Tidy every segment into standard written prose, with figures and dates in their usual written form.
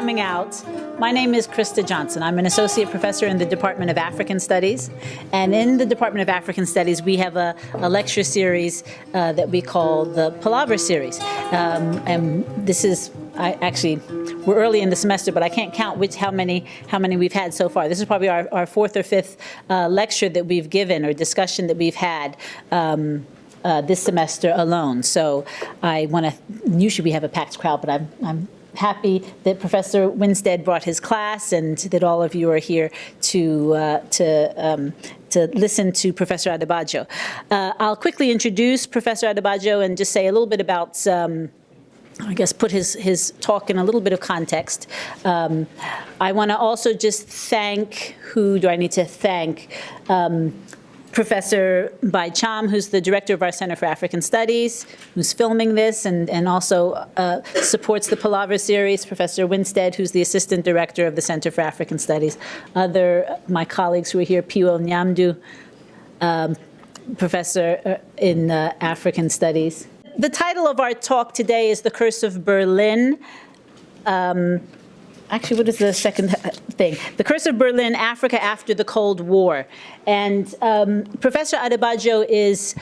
coming out. My name is Krista Johnson. I'm an associate professor in the Department of African Studies. And in the Department of African Studies, we have a lecture series that we call the Palaver series. And this is, we're early in the semester, but I can't count how many we've had so far. This is probably our fourth or fifth lecture that we've given or discussion that we've had this semester alone. So I want to, usually we have a packed crowd, but I'm happy that Professor Winstead brought his class and that all of you are here to listen to Professor Adebajo. I'll quickly introduce Professor Adebajo and just say a little bit about I guess put his talk in a little bit of context. I want to also just thank, who do I need to thank? Professor Bai Cham, who's the director of our Center for African Studies, who's filming this and also supports the Palaver series. Professor Winstead, who's the assistant director of the Center for African Studies. My colleagues who are here, Piwo Nyamdu, professor in African Studies. The title of our talk today is The Curse of Berlin. Actually, what is the second thing? The Curse of Berlin, Africa After the Cold War. And Professor Adebajo is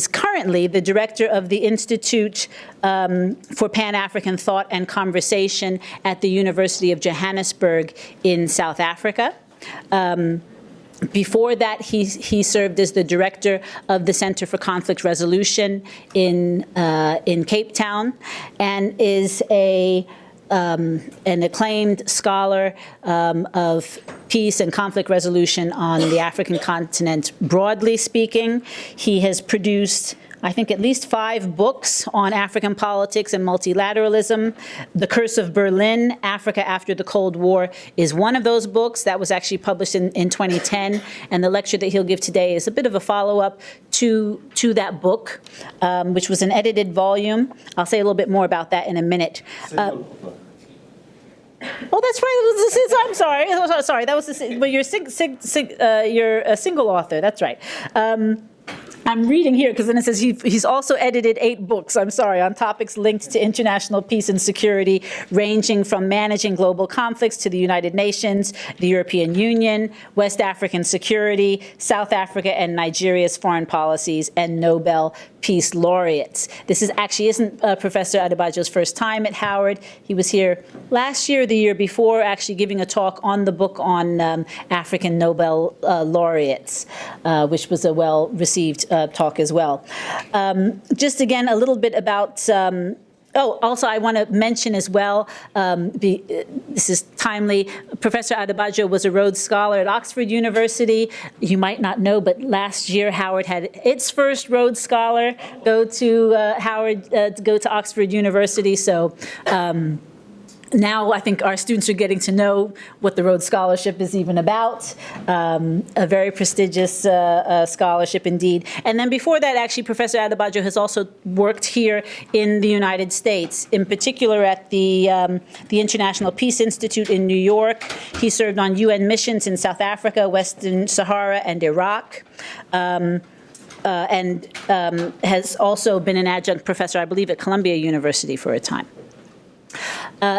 currently the director of the Institute for Pan-African Thought and Conversation at the University of Johannesburg in South Africa. Before that, he served as the director of the Center for Conflict Resolution in Cape Town, and is an acclaimed scholar of peace and conflict resolution on the African continent, broadly speaking. He has produced, I think, at least 5 books on African politics and multilateralism. The Curse of Berlin, Africa After the Cold War, is one of those books. That was actually published in 2010, and the lecture that he'll give today is a bit of a follow-up to that book, which was an edited volume. I'll say a little bit more about that in a minute. Oh, that's right. I'm sorry. Sorry, that was but you're a single author. That's right. I'm reading here because then it says he's also edited 8 books, I'm sorry, on topics linked to international peace and security, ranging from managing global conflicts to the United Nations, the European Union, West African security, South Africa and Nigeria's foreign policies, and Nobel Peace laureates. This isn't Professor Adebajo's first time at Howard. He was here last year or the year before, actually giving a talk on the book on African Nobel laureates, which was a well-received talk as well. Just again, a little bit about also, I want to mention as well, this is timely, Professor Adebajo was a Rhodes Scholar at Oxford University. You might not know, but last year Howard had its first Rhodes Scholar go to Oxford University. So now I think our students are getting to know what the Rhodes Scholarship is even about, a very prestigious scholarship indeed. And then before that, actually, Professor Adebajo has also worked here in the United States, in particular at the International Peace Institute in New York. He served on UN missions in South Africa, Western Sahara, and Iraq. And has also been an adjunct professor, I believe, at Columbia University for a time.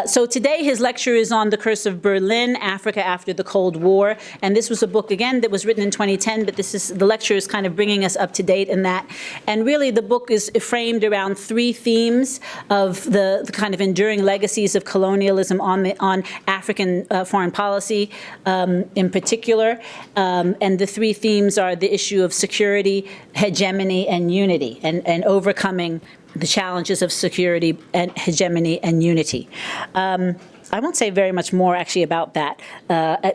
So today his lecture is on The Curse of Berlin, Africa After the Cold War. And this was a book, again, that was written in 2010, but the lecture is kind of bringing us up to date in that. And really the book is framed around 3 themes of the kind of enduring legacies of colonialism on African foreign policy in particular. And the 3 themes are the issue of security, hegemony, and unity, and overcoming the challenges of security and hegemony and unity. I won't say very much more actually about that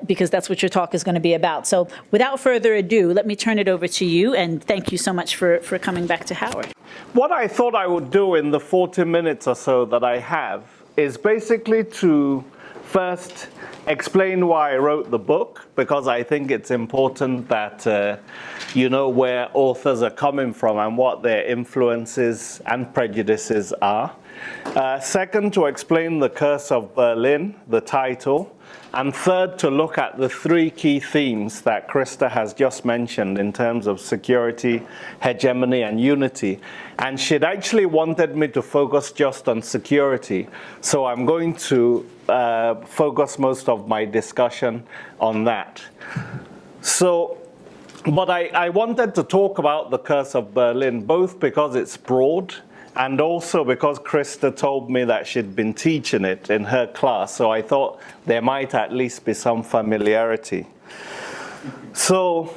because that's what your talk is going to be about. So without further ado, let me turn it over to you, and thank you so much for coming back to Howard. What I thought I would do in the 40 minutes or so that I have is basically to first explain why I wrote the book, because I think it's important that you know where authors are coming from and what their influences and prejudices are. Second, to explain the Curse of Berlin, the title. And third, to look at the three key themes that Krista has just mentioned in terms of security, hegemony, and unity. And she'd actually wanted me to focus just on security. So I'm going to focus most of my discussion on that. But I wanted to talk about the Curse of Berlin, both because it's broad and also because Krista told me that she'd been teaching it in her class. So I thought there might at least be some familiarity. So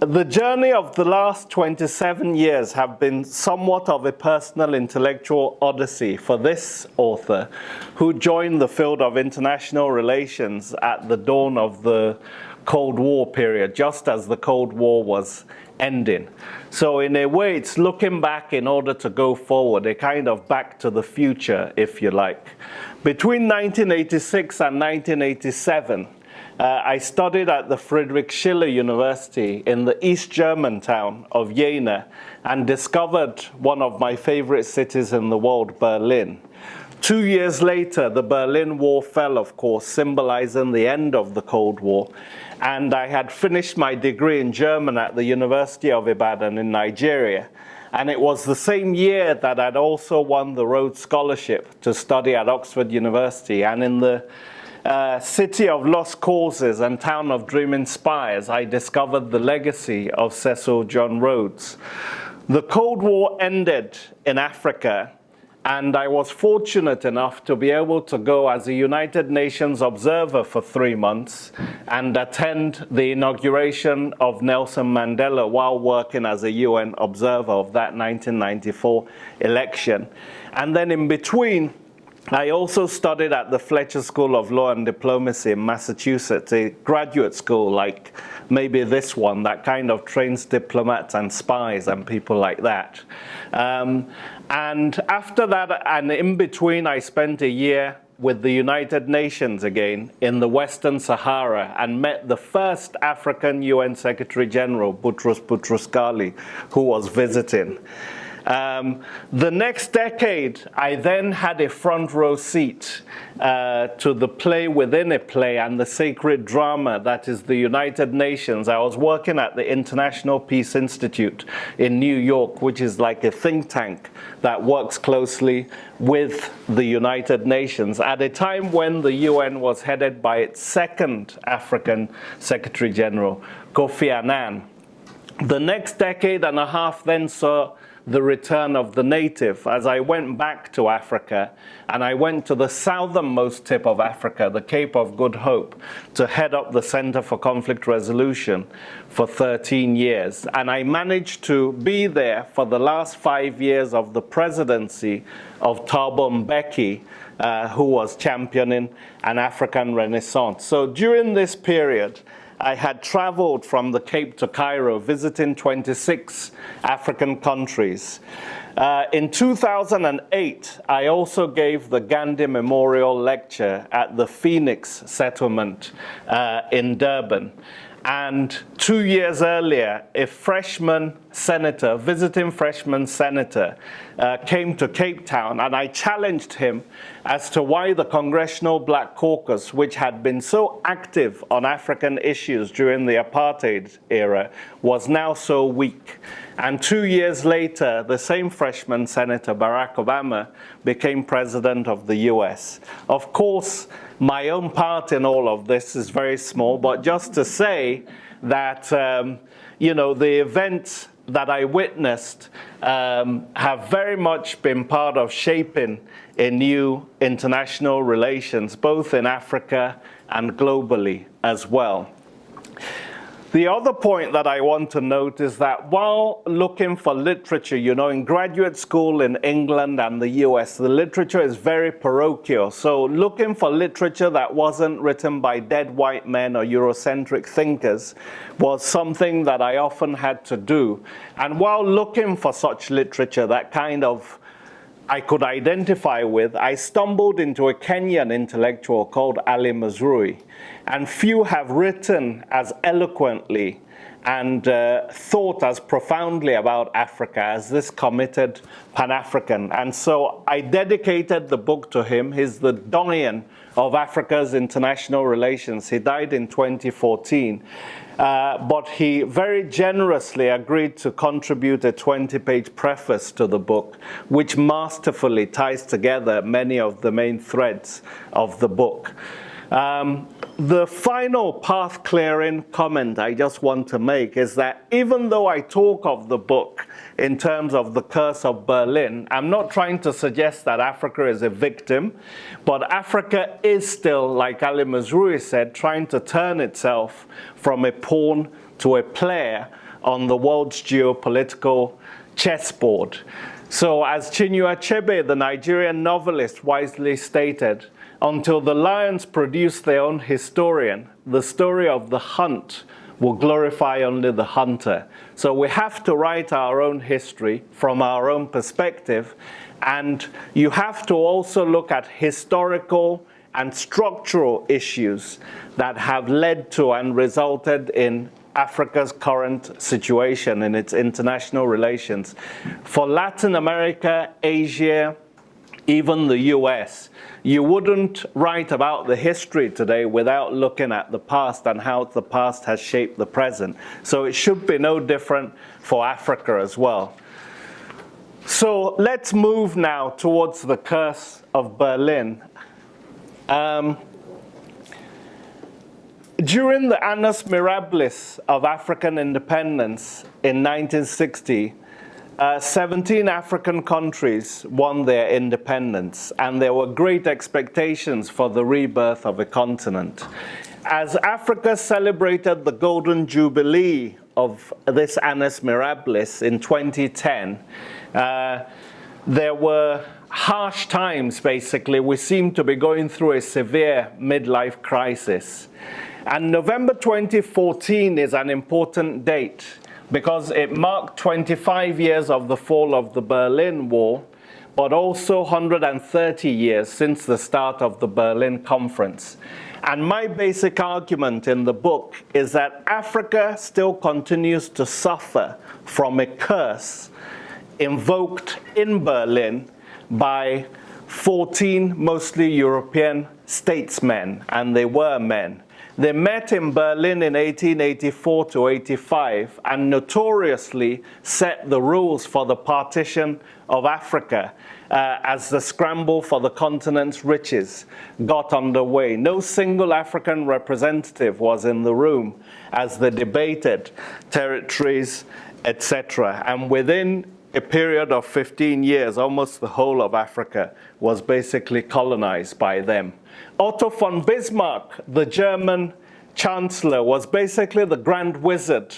the journey of the last 27 years have been somewhat of a personal intellectual odyssey for this author, who joined the field of international relations at the dawn of the Cold War period, just as the Cold War was ending. So in a way, it's looking back in order to go forward, a kind of back to the future, if you like. Between 1986 and 1987, I studied at the Friedrich Schiller University in the East German town of Jena and discovered one of my favorite cities in the world, Berlin. 2 years later, the Berlin Wall fell, of course, symbolizing the end of the Cold War. And I had finished my degree in German at the University of Ibadan in Nigeria. And it was the same year that I'd also won the Rhodes Scholarship to study at Oxford University. And in the city of lost causes and town of dreaming spires, I discovered the legacy of Cecil John Rhodes. The Cold War ended in Africa, and I was fortunate enough to be able to go as a United Nations observer for 3 months and attend the inauguration of Nelson Mandela while working as a UN observer of that 1994 election. And then in between, I also studied at the Fletcher School of Law and Diplomacy in Massachusetts, a graduate school like maybe this one that kind of trains diplomats and spies and people like that. And after that, and in between, I spent a year with the United Nations again in the Western Sahara and met the first African UN Secretary General, Boutros Boutros-Ghali, who was visiting. The next decade, I then had a front row seat to the play within a play and the sacred drama that is the United Nations. I was working at the International Peace Institute in New York, which is like a think tank that works closely with the United Nations at a time when the UN was headed by its second African Secretary General, Kofi Annan. The next decade and a half then saw the return of the native as I went back to Africa, and I went to the southernmost tip of Africa, the Cape of Good Hope, to head up the Center for Conflict Resolution for 13 years. And I managed to be there for the last 5 years of the presidency of Thabo Mbeki, who was championing an African Renaissance. So during this period, I had traveled from the Cape to Cairo, visiting 26 African countries. In 2008, I also gave the Gandhi Memorial Lecture at the Phoenix Settlement in Durban. And 2 years earlier, a visiting freshman senator, came to Cape Town, and I challenged him as to why the Congressional Black Caucus, which had been so active on African issues during the apartheid era, was now so weak. And 2 years later, the same freshman senator, Barack Obama, became president of the US. Of course, my own part in all of this is very small, but just to say that, the events that I witnessed have very much been part of shaping a new international relations, both in Africa and globally as well. The other point that I want to note is that while looking for literature, in graduate school in England and the US, the literature is very parochial. So looking for literature that wasn't written by dead white men or Eurocentric thinkers was something that I often had to do. And while looking for such literature that kind of I could identify with, I stumbled into a Kenyan intellectual called Ali Mazrui, and few have written as eloquently and thought as profoundly about Africa as this committed Pan-African. And so I dedicated the book to him. He's the doyen of Africa's international relations. He died in 2014. But he very generously agreed to contribute a 20-page preface to the book, which masterfully ties together many of the main threads of the book. The final path-clearing comment I just want to make is that even though I talk of the book in terms of the curse of Berlin, I'm not trying to suggest that Africa is a victim, but Africa is still, like Ali Mazrui said, trying to turn itself from a pawn to a player on the world's geopolitical chessboard. So as Chinua Achebe, the Nigerian novelist, wisely stated, until the lions produce their own historian, the story of the hunt will glorify only the hunter. So we have to write our own history from our own perspective, and you have to also look at historical and structural issues that have led to and resulted in Africa's current situation in its international relations. For Latin America, Asia, even the US, you wouldn't write about the history today without looking at the past and how the past has shaped the present. So it should be no different for Africa as well. So let's move now towards the curse of Berlin. During the annus mirabilis of African independence in 1960, 17 African countries won their independence, and there were great expectations for the rebirth of a continent. As Africa celebrated the Golden Jubilee of this annus mirabilis in 2010, there were harsh times, basically. We seem to be going through a severe midlife crisis. And November 2014 is an important date, because it marked 25 years of the fall of the Berlin Wall, but also 130 years since the start of the Berlin Conference. And my basic argument in the book is that Africa still continues to suffer from a curse invoked in Berlin by 14 mostly European statesmen, and they were men. They met in Berlin in 1884 to 85 and notoriously set the rules for the partition of Africa as the scramble for the continent's riches got underway. No single African representative was in the room as they debated territories, etc. And within a period of 15 years, almost the whole of Africa was basically colonized by them. Otto von Bismarck, the German chancellor, was basically the grand wizard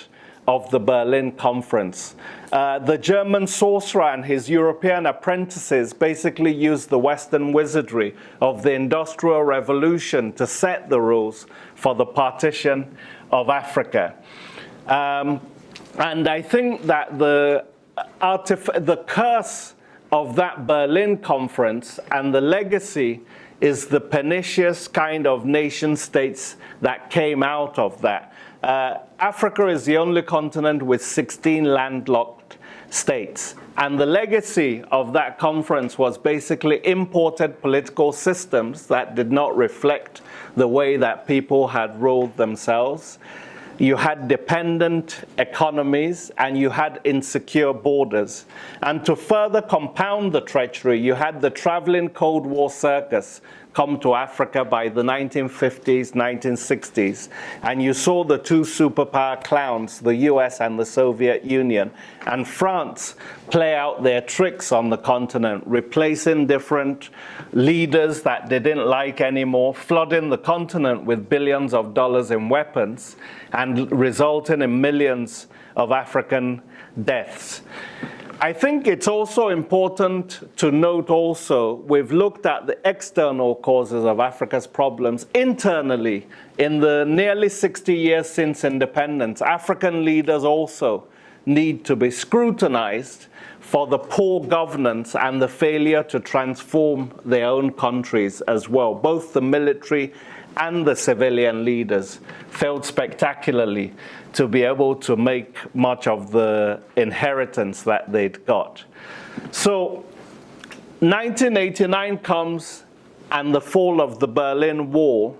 of the Berlin Conference. The German sorcerer and his European apprentices basically used the Western wizardry of the Industrial Revolution to set the rules for the partition of Africa. And I think that the curse of that Berlin Conference and the legacy is the pernicious kind of nation states that came out of that. Africa is the only continent with 16 landlocked states. And the legacy of that conference was basically imported political systems that did not reflect the way that people had ruled themselves. You had dependent economies, and you had insecure borders. And to further compound the treachery, you had the traveling Cold War circus come to Africa by the 1950s, 1960s. And you saw the two superpower clowns, the US and the Soviet Union, and France play out their tricks on the continent, replacing different leaders that they didn't like anymore, flooding the continent with billions of dollars in weapons, and resulting in millions of African deaths. I think it's also important to note also, we've looked at the external causes of Africa's problems internally. In the nearly 60 years since independence, African leaders also need to be scrutinized for the poor governance and the failure to transform their own countries as well. Both the military and the civilian leaders failed spectacularly to be able to make much of the inheritance that they'd got. So 1989 comes, and the fall of the Berlin Wall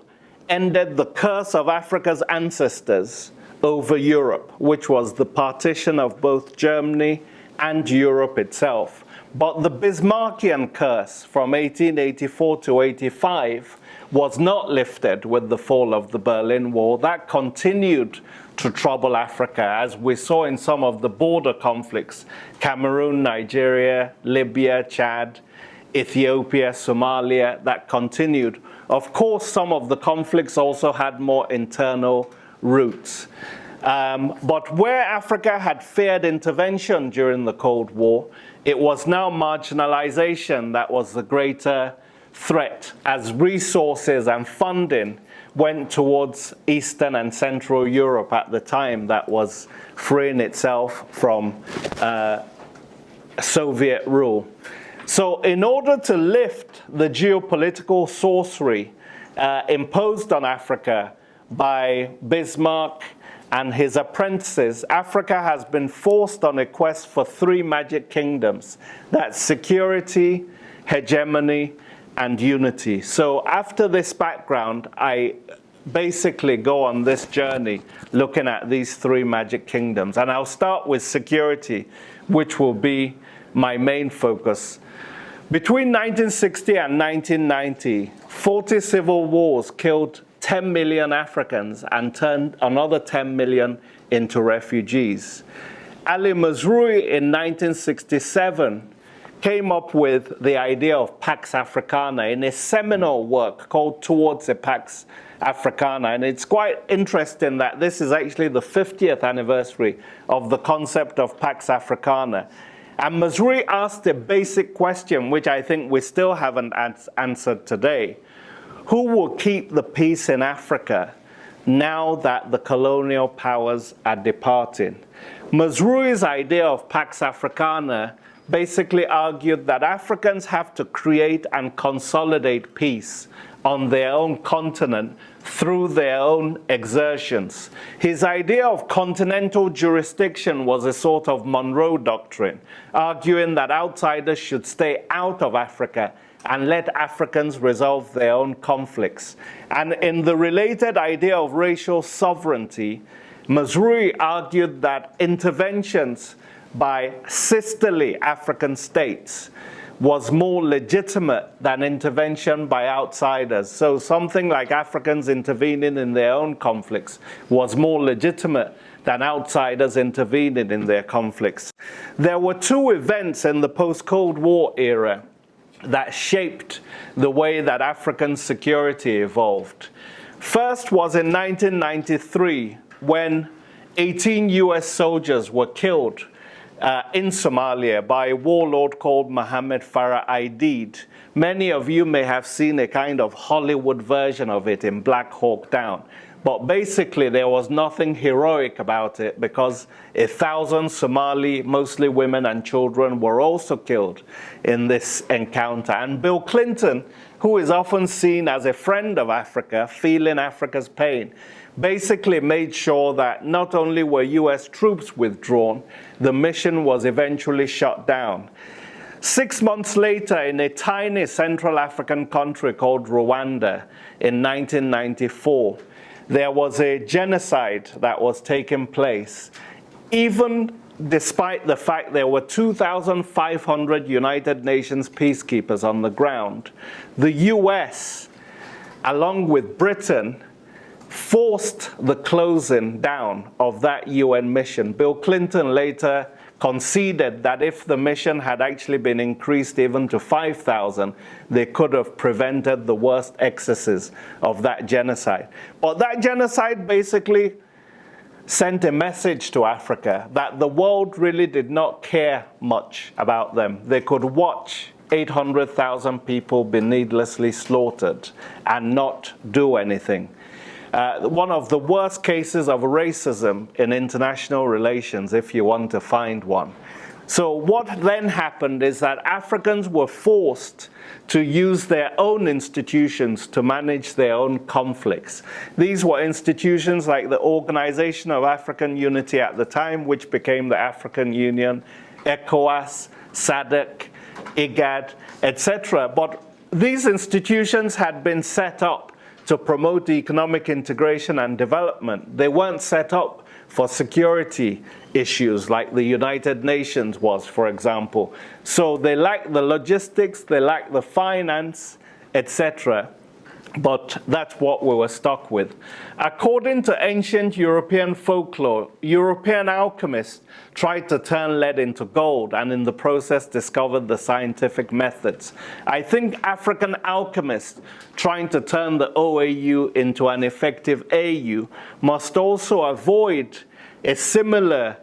ended the curse of Africa's ancestors over Europe, which was the partition of both Germany and Europe itself. But the Bismarckian curse from 1884 to 85 was not lifted with the fall of the Berlin Wall. That continued to trouble Africa, as we saw in some of the border conflicts: Cameroon, Nigeria, Libya, Chad, Ethiopia, Somalia, that continued. Of course, some of the conflicts also had more internal roots. But where Africa had feared intervention during the Cold War, it was now marginalization that was the greater threat, as resources and funding went towards Eastern and Central Europe at the time that was freeing itself from Soviet rule. So in order to lift the geopolitical sorcery imposed on Africa by Bismarck and his apprentices, Africa has been forced on a quest for three magic kingdoms. That's security, hegemony, and unity. So after this background, I basically go on this journey looking at these three magic kingdoms. And I'll start with security, which will be my main focus. Between 1960 and 1990, 40 civil wars killed 10 million Africans and turned another 10 million into refugees. Ali Mazrui in 1967 came up with the idea of Pax Africana in a seminal work called Towards a Pax Africana. And it's quite interesting that this is actually the 50th anniversary of the concept of Pax Africana. And Mazrui asked a basic question, which I think we still haven't answered today. Who will keep the peace in Africa now that the colonial powers are departing? Mazrui's idea of Pax Africana basically argued that Africans have to create and consolidate peace on their own continent through their own exertions. His idea of continental jurisdiction was a sort of Monroe Doctrine, arguing that outsiders should stay out of Africa and let Africans resolve their own conflicts. And in the related idea of racial sovereignty, Mazrui argued that interventions by sisterly African states was more legitimate than intervention by outsiders. So something like Africans intervening in their own conflicts was more legitimate than outsiders intervening in their conflicts. There were two events in the post-Cold War era that shaped the way that African security evolved. First was in 1993, when 18 US soldiers were killed in Somalia by a warlord called Mohammed Farah Aidid. Many of you may have seen a kind of Hollywood version of it in Black Hawk Down. But basically, there was nothing heroic about it, because 1,000 Somali, mostly women and children, were also killed in this encounter. And Bill Clinton, who is often seen as a friend of Africa, feeling Africa's pain, basically made sure that not only were US troops withdrawn, the mission was eventually shut down. 6 months later, in a tiny Central African country called Rwanda in 1994, there was a genocide that was taking place. Even despite the fact there were 2,500 United Nations peacekeepers on the ground, the US, along with Britain, forced the closing down of that UN mission. Bill Clinton later conceded that if the mission had actually been increased even to 5,000, they could have prevented the worst excesses of that genocide. But that genocide basically sent a message to Africa that the world really did not care much about them. They could watch 800,000 people be needlessly slaughtered and not do anything. one of the worst cases of racism in international relations, if you want to find one. So what then happened is that Africans were forced to use their own institutions to manage their own conflicts. These were institutions like the Organization of African Unity at the time, which became the African Union, ECOWAS, Sadek, IGAD, etc. But these institutions had been set up to promote economic integration and development. They weren't set up for security issues like the United Nations was, for example. So they lack the logistics, they lack the finance, etc. But that's what we were stuck with. According to ancient European folklore, European alchemists tried to turn lead into gold and in the process discovered the scientific methods. I think African alchemists trying to turn the OAU into an effective AU must also avoid a similar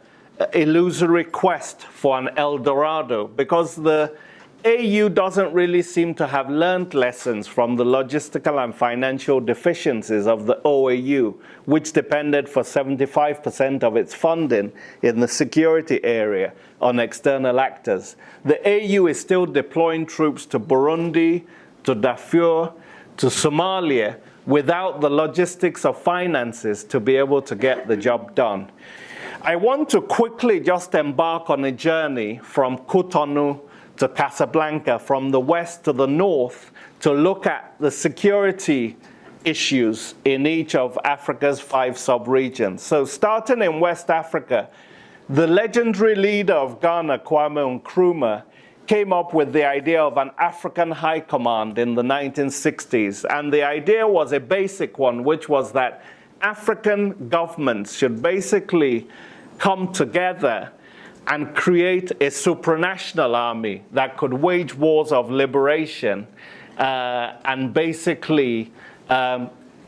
illusory quest for an El Dorado, because the AU doesn't really seem to have learned lessons from the logistical and financial deficiencies of the OAU, which depended for 75% of its funding in the security area on external actors. The AU is still deploying troops to Burundi, to Darfur, to Somalia, without the logistics of finances to be able to get the job done. I want to quickly just embark on a journey from Cotonou to Casablanca, from the west to the north, to look at the security issues in each of Africa's 5 sub-regions. So starting in West Africa, the legendary leader of Ghana, Kwame Nkrumah, came up with the idea of an African High Command in the 1960s. And the idea was a basic one, which was that African governments should basically come together and create a supranational army that could wage wars of liberation and basically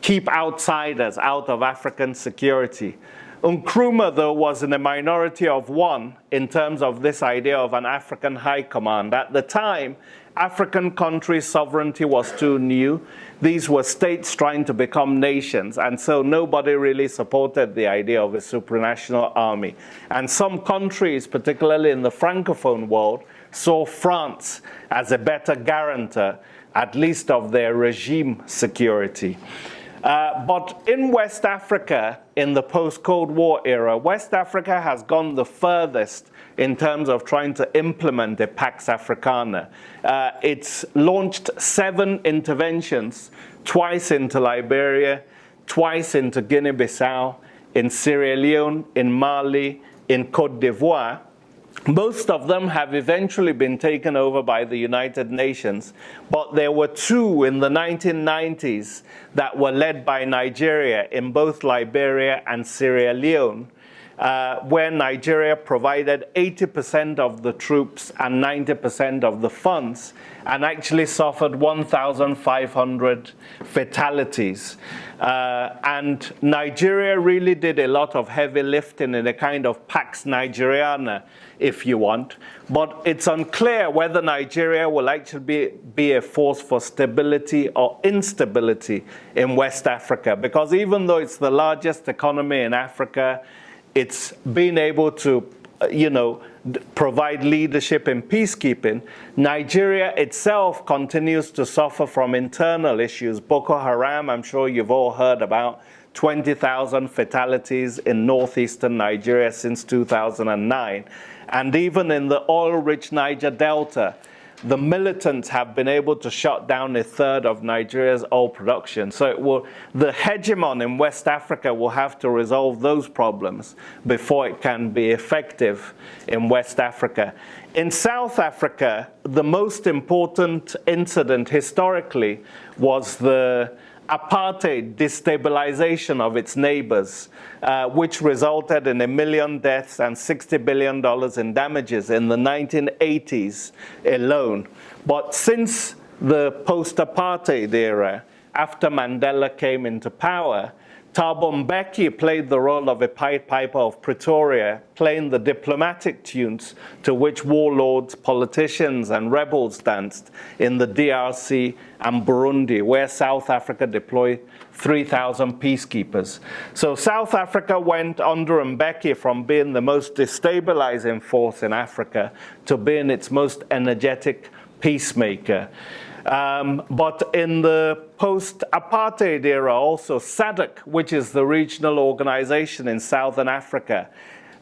keep outsiders out of African security. Nkrumah, though, was in a minority of one in terms of this idea of an African high command. At the time, African countries' sovereignty was too new. These were states trying to become nations, and so nobody really supported the idea of a supranational army. And some countries, particularly in the Francophone world, saw France as a better guarantor, at least of their regime security. But in West Africa, in the post-Cold War era, West Africa has gone the furthest in terms of trying to implement the Pax Africana. It's launched 7 interventions, twice into Liberia, twice into Guinea-Bissau, in Sierra Leone, in Mali, in Côte d'Ivoire. Most of them have eventually been taken over by the United Nations, but there were 2 in the 1990s that were led by Nigeria in both Liberia and Sierra Leone, where Nigeria provided 80% of the troops and 90% of the funds, and actually suffered 1,500 fatalities. And Nigeria really did a lot of heavy lifting in a kind of Pax Nigeriana, if you want. But it's unclear whether Nigeria will actually be a force for stability or instability in West Africa, because even though it's the largest economy in Africa, it's been able to, provide leadership in peacekeeping. Nigeria itself continues to suffer from internal issues. Boko Haram, I'm sure you've all heard about, 20,000 fatalities in northeastern Nigeria since 2009. And even in the oil-rich Niger Delta, the militants have been able to shut down 1/3 of Nigeria's oil production. So the hegemon in West Africa will have to resolve those problems before it can be effective in West Africa. In South Africa, the most important incident historically was the apartheid destabilization of its neighbors, which resulted in 1 million deaths and $60 billion in damages in the 1980s alone. But since the post-apartheid era, after Mandela came into power, Thabo Mbeki played the role of a Pied Piper of Pretoria, playing the diplomatic tunes to which warlords, politicians, and rebels danced in the DRC and Burundi, where South Africa deployed 3,000 peacekeepers. So South Africa went under Mbeki from being the most destabilizing force in Africa to being its most energetic peacemaker. But in the post-apartheid era also, Sadek, which is the regional organization in Southern Africa,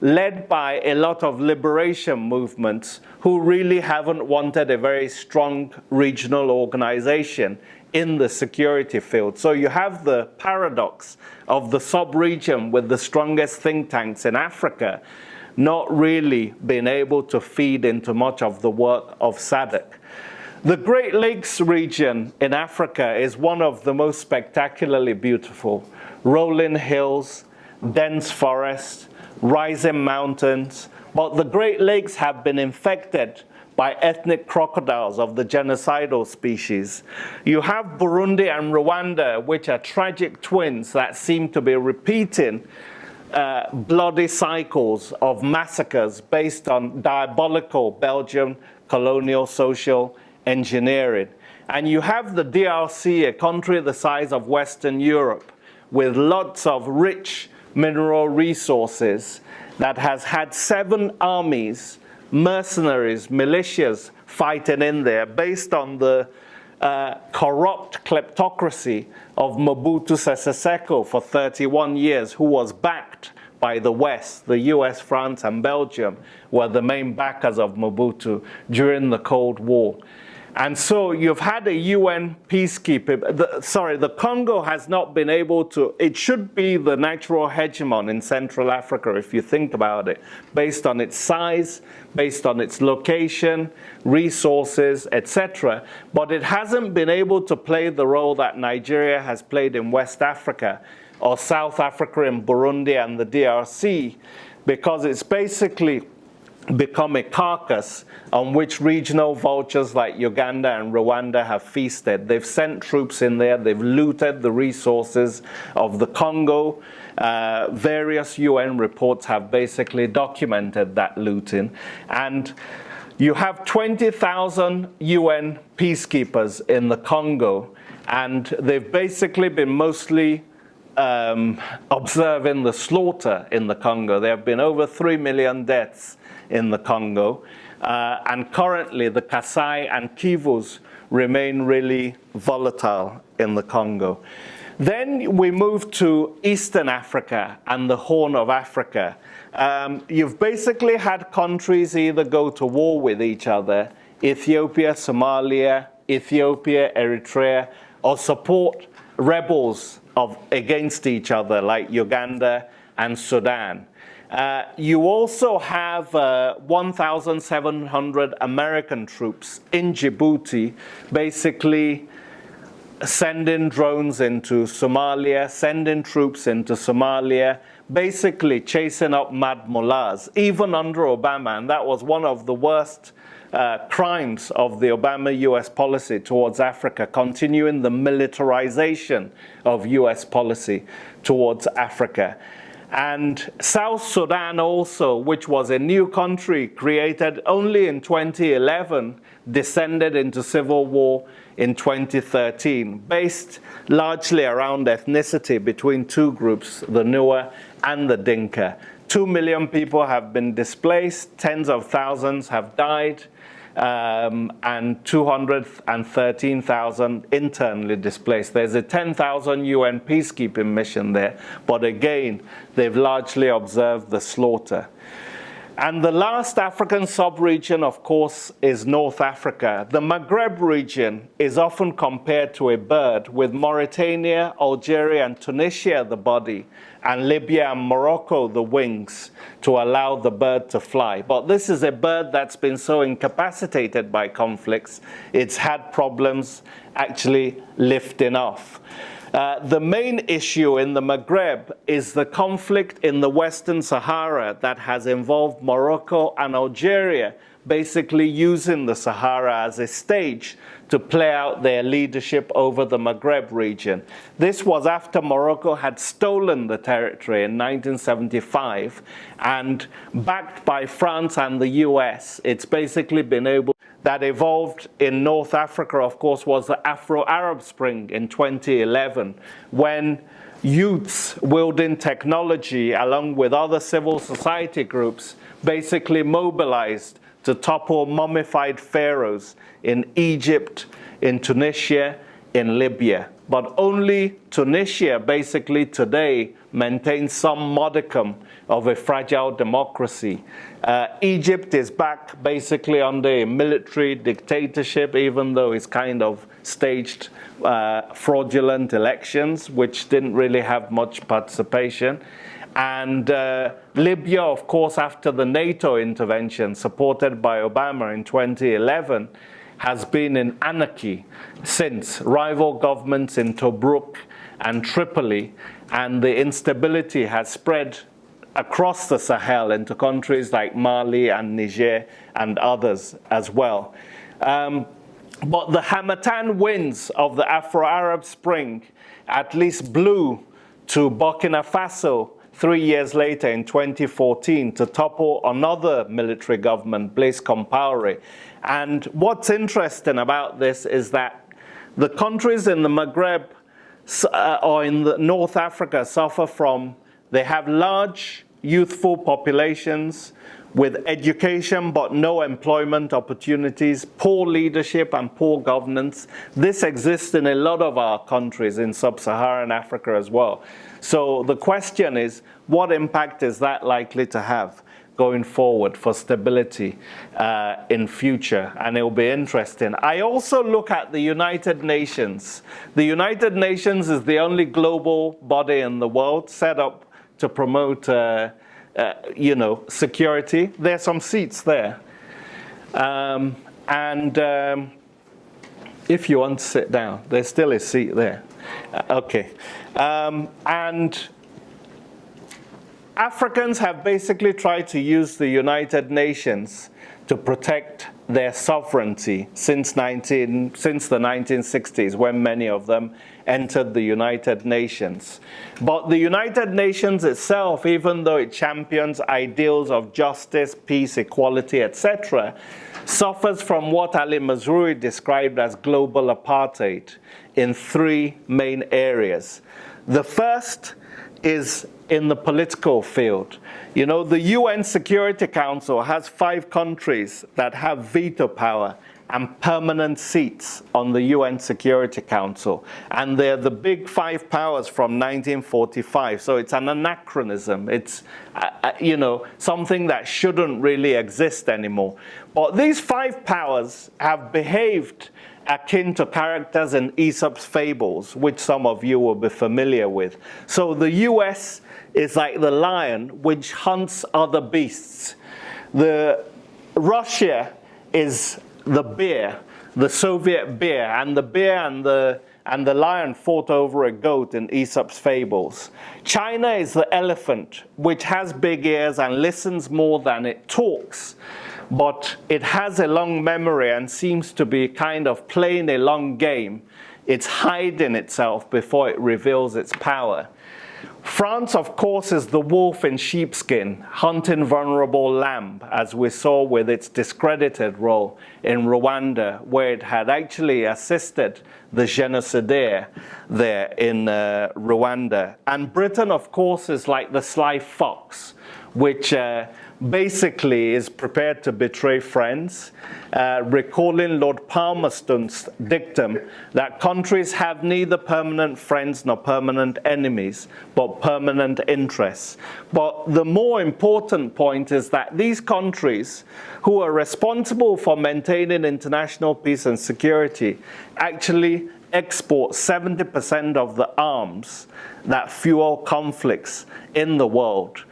led by a lot of liberation movements who really haven't wanted a very strong regional organization in the security field. So you have the paradox of the sub-region with the strongest think tanks in Africa not really being able to feed into much of the work of Sadek. The Great Lakes region in Africa is one of the most spectacularly beautiful. Rolling hills, dense forests, rising mountains, but the Great Lakes have been infected by ethnic crocodiles of the genocidal species. You have Burundi and Rwanda, which are tragic twins that seem to be repeating bloody cycles of massacres based on diabolical Belgian colonial social engineering. And you have the DRC, a country the size of Western Europe, with lots of rich mineral resources, that has had 7 armies, mercenaries, militias fighting in there based on the corrupt kleptocracy of Mobutu Sese Seko for 31 years, who was backed by the West. The US, France, and Belgium were the main backers of Mobutu during the Cold War. And so you've had a UN peacekeeper, the Congo has not been able to, it should be the natural hegemon in Central Africa if you think about it, based on its size, based on its location, resources, etc. But it hasn't been able to play the role that Nigeria has played in West Africa, or South Africa in Burundi and the DRC, because it's basically become a carcass on which regional vultures like Uganda and Rwanda have feasted. They've sent troops in there, they've looted the resources of the Congo. Various UN reports have basically documented that looting. And you have 20,000 UN peacekeepers in the Congo, and they've basically been mostly observing the slaughter in the Congo. There have been over 3 million deaths in the Congo, and currently the Kasai and Kivus remain really volatile in the Congo. Then we move to Eastern Africa and the Horn of Africa. You've basically had countries either go to war with each other, Ethiopia, Somalia, Eritrea, or support rebels against each other like Uganda and Sudan. You also have 1,700 American troops in Djibouti, basically sending drones into Somalia, sending troops into Somalia, basically chasing up mad mullahs, even under Obama. And that was one of the worst crimes of the Obama US policy towards Africa, continuing the militarization of US policy towards Africa. And South Sudan also, which was a new country created only in 2011, descended into civil war in 2013, based largely around ethnicity between two groups, the Nuer and the Dinka. 2 million people have been displaced, tens of thousands have died, and 213,000 internally displaced. There's a 10,000 UN peacekeeping mission there, but again, they've largely observed the slaughter. And the last African sub-region, of course, is North Africa. The Maghreb region is often compared to a bird, with Mauritania, Algeria, and Tunisia the body, and Libya and Morocco the wings to allow the bird to fly. But this is a bird that's been so incapacitated by conflicts, it's had problems actually lifting off. The main issue in the Maghreb is the conflict in the Western Sahara that has involved Morocco and Algeria basically using the Sahara as a stage to play out their leadership over the Maghreb region. This was after Morocco had stolen the territory in 1975, and backed by France and the US, it's basically been able, that evolved in North Africa, of course, was the Afro-Arab Spring in 2011, when youths wielding technology along with other civil society groups basically mobilized to topple mummified pharaohs in Egypt, in Tunisia, in Libya. But only Tunisia basically today maintains some modicum of a fragile democracy. Egypt is back basically under a military dictatorship, even though it's kind of staged fraudulent elections, which didn't really have much participation. And Libya, of course, after the NATO intervention supported by Obama in 2011, has been in anarchy since. Rival governments in Tobruk and Tripoli, and the instability has spread across the Sahel into countries like Mali and Niger and others as well. But the Hamatan winds of the Afro-Arab Spring at least blew to Burkina Faso 3 years later in 2014 to topple another military government, Blaise Compaoré. And what's interesting about this is that the countries in the Maghreb or in the North Africa suffer from, they have large youthful populations with education but no employment opportunities, poor leadership and poor governance. This exists in a lot of our countries in sub-Saharan Africa as well. So the question is, what impact is that likely to have going forward for stability in future? And it'll be interesting. I also look at the United Nations. The United Nations is the only global body in the world set up to promote security. There are some seats there. If you want to sit down, there's still a seat there. Okay. And Africans have basically tried to use the United Nations to protect their sovereignty since the 1960s, when many of them entered the United Nations. But the United Nations itself, even though it champions ideals of justice, peace, equality, etc., suffers from what Ali Mazrui described as global apartheid in 3 main areas. The first is in the political field. You know, the UN Security Council has 5 countries that have veto power and permanent seats on the UN Security Council. And they're the big 5 powers from 1945. So it's an anachronism. It's, something that shouldn't really exist anymore. But these 5 powers have behaved akin to characters in Aesop's fables, which some of you will be familiar with. So the US is like the lion which hunts other beasts. Russia is the bear, the Soviet bear, and the bear and the lion fought over a goat in Aesop's fables. China is the elephant, which has big ears and listens more than it talks, but it has a long memory and seems to be kind of playing a long game. It's hiding itself before it reveals its power. France, of course, is the wolf in sheepskin, hunting vulnerable lamb, as we saw with its discredited role in Rwanda, where it had actually assisted the genocidaire there in Rwanda. And Britain, of course, is like the sly fox, which basically is prepared to betray friends, recalling Lord Palmerston's dictum that countries have neither permanent friends nor permanent enemies, but permanent interests. But the more important point is that these countries who are responsible for maintaining international peace and security actually export 70% of the arms that fuel conflicts in the world.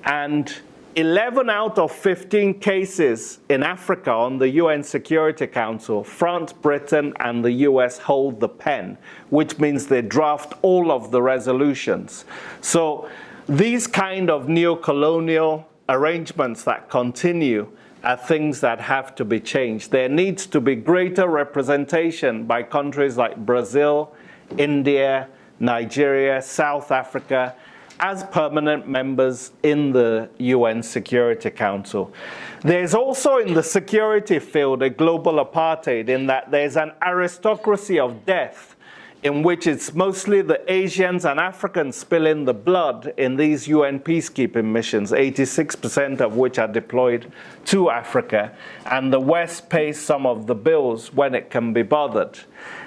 And 11 out of 15 cases in Africa on the UN Security Council, France, Britain, and the US hold the pen, which means they draft all of the resolutions. So these kind of neo-colonial arrangements that continue are things that have to be changed. There needs to be greater representation by countries like Brazil, India, Nigeria, South Africa, as permanent members in the UN Security Council. There's also in the security field a global apartheid in that there's an aristocracy of death in which it's mostly the Asians and Africans spilling the blood in these UN peacekeeping missions, 86% of which are deployed to Africa, and the West pays some of the bills when it can be bothered.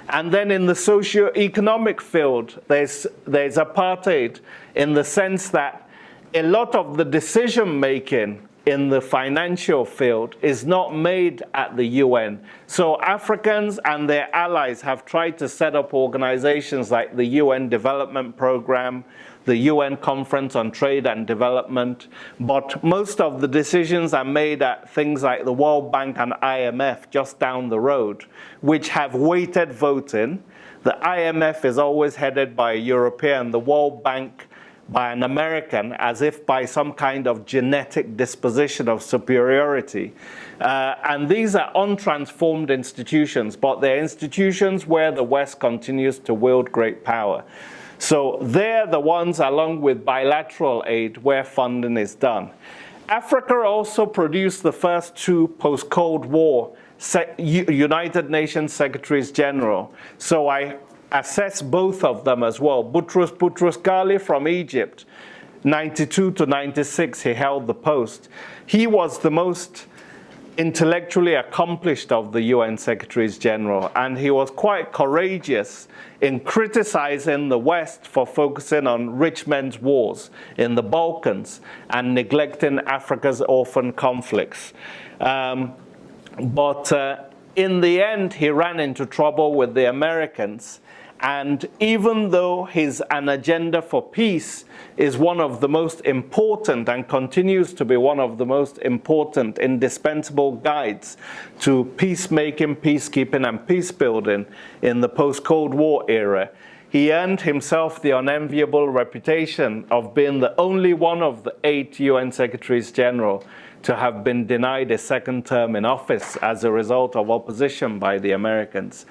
And then in the socio-economic field, there's apartheid in the sense that a lot of the decision-making in the financial field is not made at the UN. So Africans and their allies have tried to set up organizations like the UN Development Program, the UN Conference on Trade and Development, but most of the decisions are made at things like the World Bank and IMF just down the road, which have weighted voting. The IMF is always headed by a European, the World Bank by an American, as if by some kind of genetic disposition of superiority. And these are untransformed institutions, but they're institutions where the West continues to wield great power. So they're the ones, along with bilateral aid, where funding is done. Africa also produced the first two post-Cold War United Nations Secretaries General. So I assess both of them as well. Boutros Ghali from Egypt, 92 to 96, he held the post. He was the most intellectually accomplished of the UN Secretaries General, and he was quite courageous in criticizing the West for focusing on rich men's wars in the Balkans and neglecting Africa's orphan conflicts. But in the end, he ran into trouble with the Americans. And even though an agenda for peace is one of the most important and continues to be one of the most important indispensable guides to peacemaking, peacekeeping, and peace building in the post-Cold War era, he earned himself the unenviable reputation of being the only one of the 8 UN Secretaries General to have been denied a second term in office as a result of opposition by the Americans.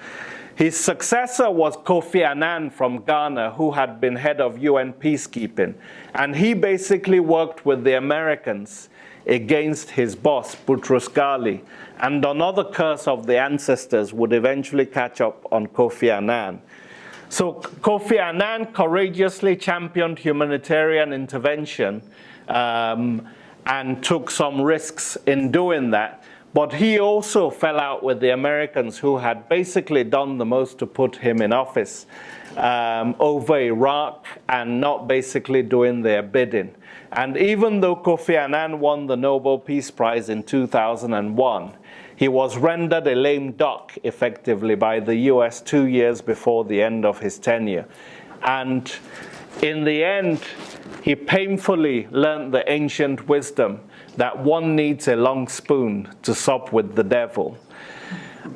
His successor was Kofi Annan from Ghana, who had been head of UN peacekeeping. And he basically worked with the Americans against his boss, Boutros Ghali. And another curse of the ancestors would eventually catch up on Kofi Annan. So Kofi Annan courageously championed humanitarian intervention and took some risks in doing that. But he also fell out with the Americans, who had basically done the most to put him in office over Iraq and not basically doing their bidding. And even though Kofi Annan won the Nobel Peace Prize in 2001, he was rendered a lame duck, effectively, by the US 2 years before the end of his tenure. And in the end, he painfully learned the ancient wisdom that one needs a long spoon to sup with the devil.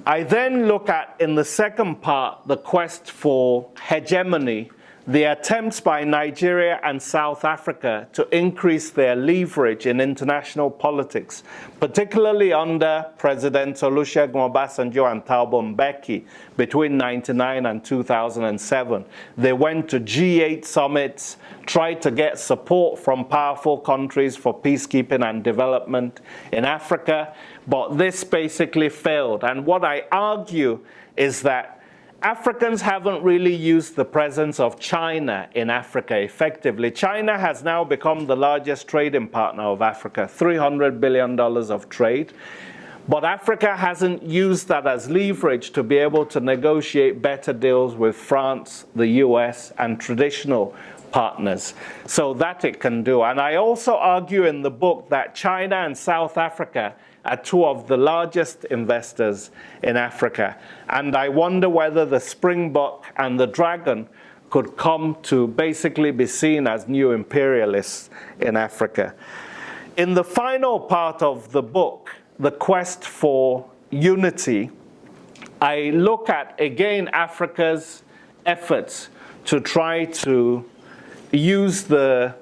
I then look at, in the second part, the quest for hegemony, the attempts by Nigeria and South Africa to increase their leverage in international politics, particularly under Presidents Olusegun Obasanjo and Thabo Mbeki between 1999 and 2007. They went to G8 summits, tried to get support from powerful countries for peacekeeping and development in Africa, but this basically failed. And what I argue is that Africans haven't really used the presence of China in Africa effectively. China has now become the largest trading partner of Africa, $300 billion of trade. But Africa hasn't used that as leverage to be able to negotiate better deals with France, the US, and traditional partners, so that it can do. And I also argue in the book that China and South Africa are two of the largest investors in Africa. And I wonder whether the springbok and the dragon could come to basically be seen as new imperialists in Africa. In the final part of the book, The Quest for Unity, I look at, again, Africa's efforts to try to use the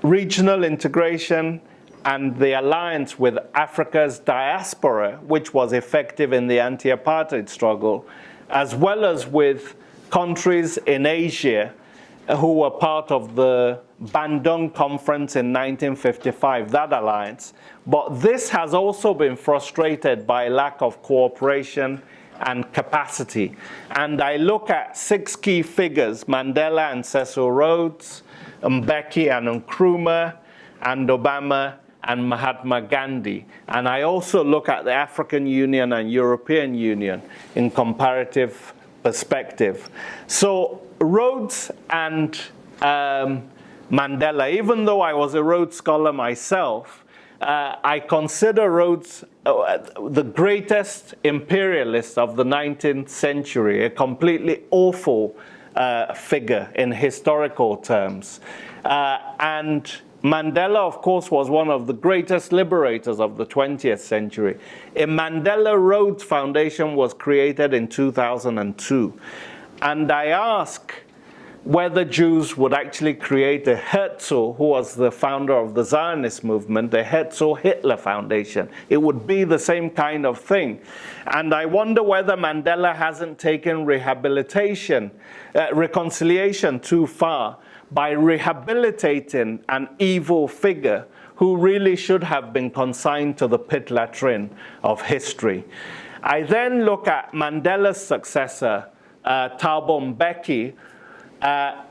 regional integration and the alliance with Africa's diaspora, which was effective in the anti-apartheid struggle, as well as with countries in Asia who were part of the Bandung Conference in 1955, that alliance. But this has also been frustrated by lack of cooperation and capacity. And I look at 6 key figures: Mandela and Cecil Rhodes, Mbeki and Nkrumah, and Obama and Mahatma Gandhi. And I also look at the African Union and European Union in comparative perspective. So Rhodes and Mandela, even though I was a Rhodes scholar myself, I consider Rhodes the greatest imperialist of the 19th century, a completely awful figure in historical terms. And Mandela, of course, was one of the greatest liberators of the 20th century. A Mandela-Rhodes Foundation was created in 2002. And I ask whether Jews would actually create a Herzl, who was the founder of the Zionist movement, the Herzl-Hitler Foundation. It would be the same kind of thing. And I wonder whether Mandela hasn't taken reconciliation too far by rehabilitating an evil figure who really should have been consigned to the pit latrine of history. I then look at Mandela's successor, Thabo Mbeki,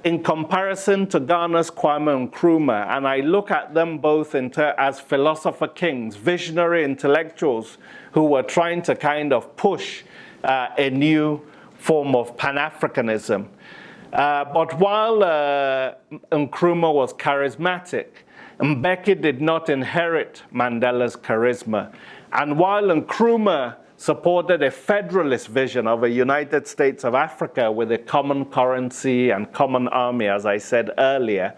in comparison to Ghana's Kwame Nkrumah, and I look at them both as philosopher kings, visionary intellectuals who were trying to kind of push a new form of Pan-Africanism. But while Nkrumah was charismatic, Mbeki did not inherit Mandela's charisma. And while Nkrumah supported a federalist vision of a United States of Africa with a common currency and common army, as I said earlier,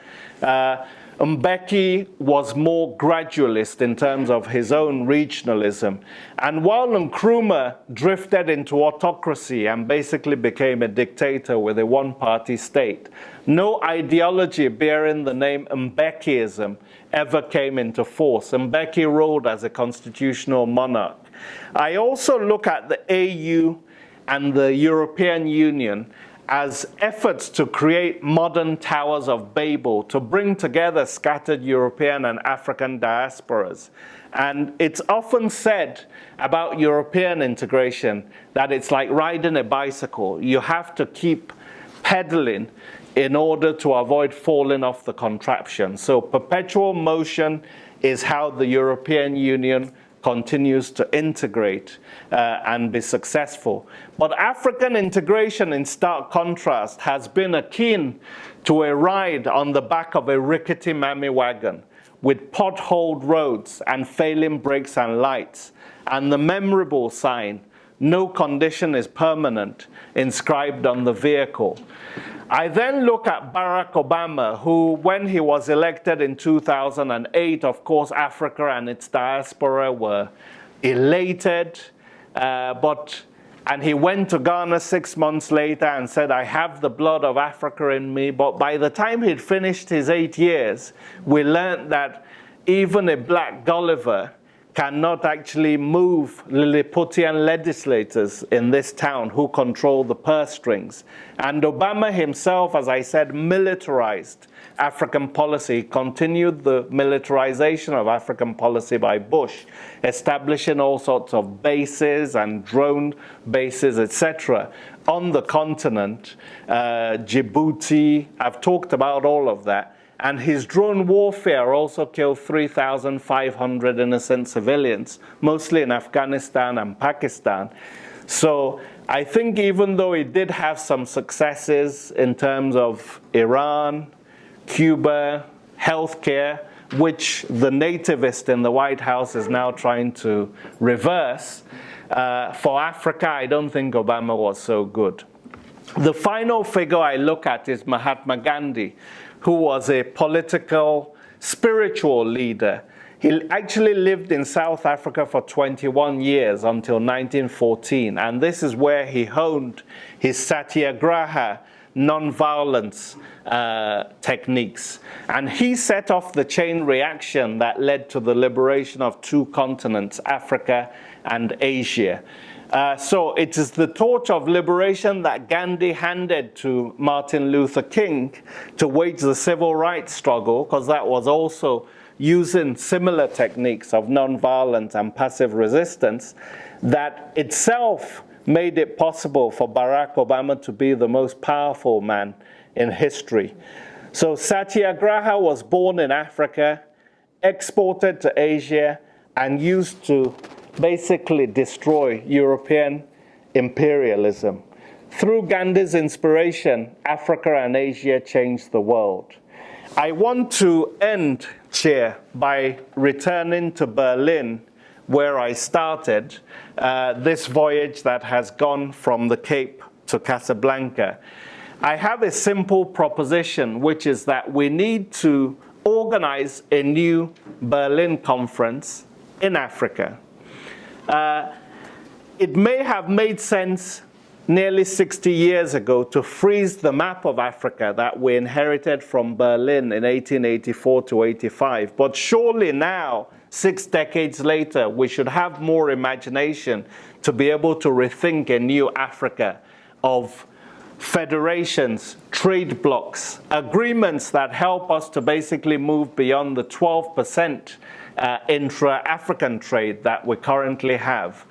Mbeki was more gradualist in terms of his own regionalism. And while Nkrumah drifted into autocracy and basically became a dictator with a one-party state, no ideology bearing the name Mbekiism ever came into force. Mbeki ruled as a constitutional monarch. I also look at the AU and the European Union as efforts to create modern towers of Babel, to bring together scattered European and African diasporas. And it's often said about European integration that it's like riding a bicycle. You have to keep pedaling in order to avoid falling off the contraption. So perpetual motion is how the European Union continues to integrate and be successful. But African integration, in stark contrast, has been akin to a ride on the back of a rickety mammy wagon with potholed roads and failing brakes and lights, and the memorable sign, "No condition is permanent," inscribed on the vehicle. I then look at Barack Obama, who, when he was elected in 2008, of course, Africa and its diaspora were elated, and he went to Ghana 6 months later and said, "I have the blood of Africa in me." But by the time he'd finished his 8 years, we learned that even a black Gulliver cannot actually move Lilliputian legislators in this town who control the purse strings. And Obama himself, as I said, militarized African policy, continued the militarization of African policy by Bush, establishing all sorts of bases and drone bases, etc., on the continent, Djibouti. I've talked about all of that. And his drone warfare also killed 3,500 innocent civilians, mostly in Afghanistan and Pakistan. So I think even though he did have some successes in terms of Iran, Cuba, healthcare, which the nativist in the White House is now trying to reverse, for Africa, I don't think Obama was so good. The final figure I look at is Mahatma Gandhi, who was a political, spiritual leader. He actually lived in South Africa for 21 years until 1914, and this is where he honed his satyagraha nonviolence techniques. And he set off the chain reaction that led to the liberation of two continents, Africa and Asia. So it is the torch of liberation that Gandhi handed to Martin Luther King to wage the civil rights struggle, because that was also using similar techniques of nonviolence and passive resistance, that itself made it possible for Barack Obama to be the most powerful man in history. So Satyagraha was born in Africa, exported to Asia, and used to basically destroy European imperialism. Through Gandhi's inspiration, Africa and Asia changed the world. I want to end, Chair, by returning to Berlin, where I started this voyage that has gone from the Cape to Casablanca. I have a simple proposition, which is that we need to organize a new Berlin conference in Africa. It may have made sense nearly 60 years ago to freeze the map of Africa that we inherited from Berlin in 1884 to 85. But surely now, 6 decades later, we should have more imagination to be able to rethink a new Africa of federations, trade blocs, agreements that help us to basically move beyond the 12% intra-African trade that we currently have.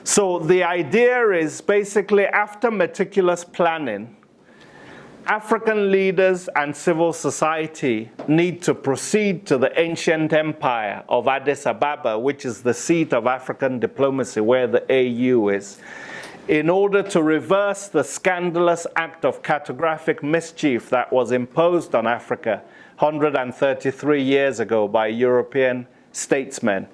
So the idea is basically, after meticulous planning, African leaders and civil society need to proceed to the ancient empire of Addis Ababa, which is the seat of African diplomacy, where the AU is, in order to reverse the scandalous act of cartographic mischief that was imposed on Africa 133 years ago by European statesmen.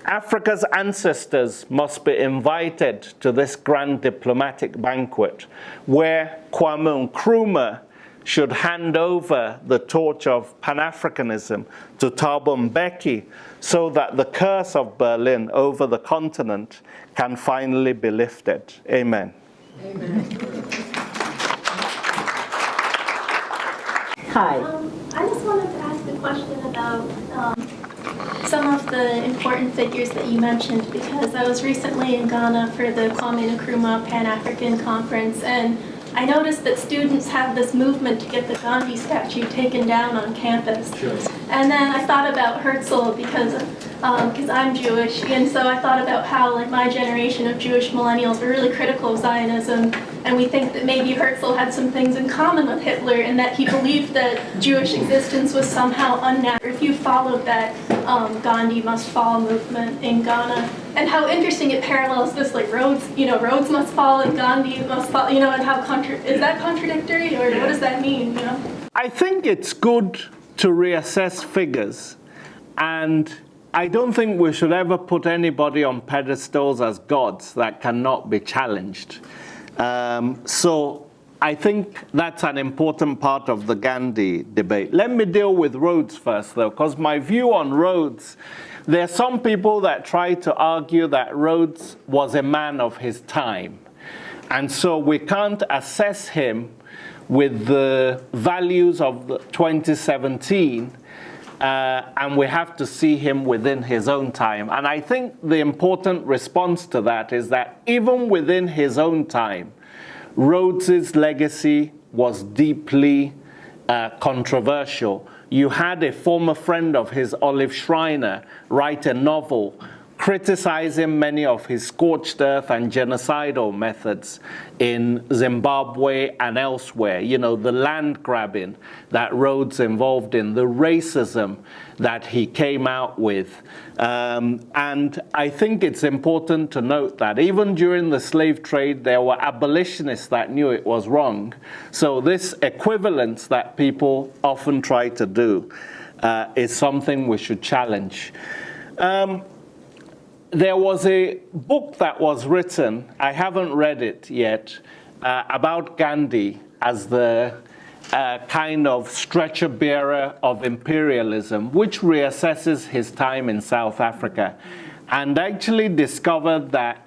Africa's ancestors must be invited to this grand diplomatic banquet, where Kwame Nkrumah should hand over the torch of Pan-Africanism to Thabo Mbeki, so that the curse of Berlin over the continent can finally be lifted. Amen. Amen. Hi. I just wanted to ask a question about some of the important figures that you mentioned, because I was recently in Ghana for the Kwame Nkrumah Pan-African Conference, and I noticed that students have this movement to get the Gandhi statue taken down on campus. Sure. And then I thought about Herzl because I'm Jewish, and so I thought about how, like, my generation of Jewish millennials are really critical of Zionism, and we think that maybe Herzl had some things in common with Hitler, and that he believed that Jewish existence was somehow unnatural. If you followed that Gandhi must fall movement in Ghana, and how interesting it parallels this, like, Rhodes must fall and Gandhi must fall, and how is that contradictory, or what does that mean, I think it's good to reassess figures, and I don't think we should ever put anybody on pedestals as gods that cannot be challenged. So I think that's an important part of the Gandhi debate. Let me deal with Rhodes first, though, because my view on Rhodes, there are some people that try to argue that Rhodes was a man of his time. And so we can't assess him with the values of 2017, and we have to see him within his own time. And I think the important response to that is that even within his own time, Rhodes's legacy was deeply controversial. You had a former friend of his, Olive Schreiner, write a novel criticizing many of his scorched earth and genocidal methods in Zimbabwe and elsewhere. The land grabbing that Rhodes involved in, the racism that he came out with. And I think it's important to note that even during the slave trade, there were abolitionists that knew it was wrong. So this equivalence that people often try to do is something we should challenge. There was a book that was written, I haven't read it yet, about Gandhi as the kind of stretcher bearer of imperialism, which reassesses his time in South Africa, and actually discovered that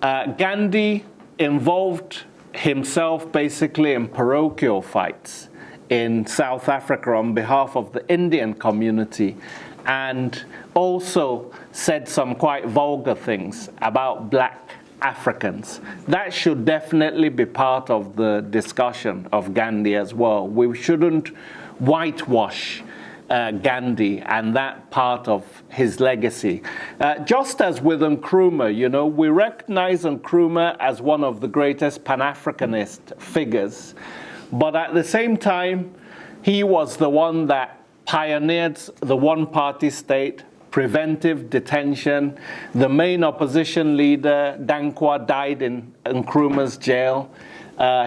Gandhi involved himself basically in parochial fights in South Africa on behalf of the Indian community, and also said some quite vulgar things about black Africans. That should definitely be part of the discussion of Gandhi as well. We shouldn't whitewash Gandhi and that part of his legacy. Just as with Nkrumah, we recognize Nkrumah as one of the greatest Pan-Africanist figures, but at the same time, he was the one that pioneered the one-party state, preventive detention. The main opposition leader, Dankwa, died in Nkrumah's jail.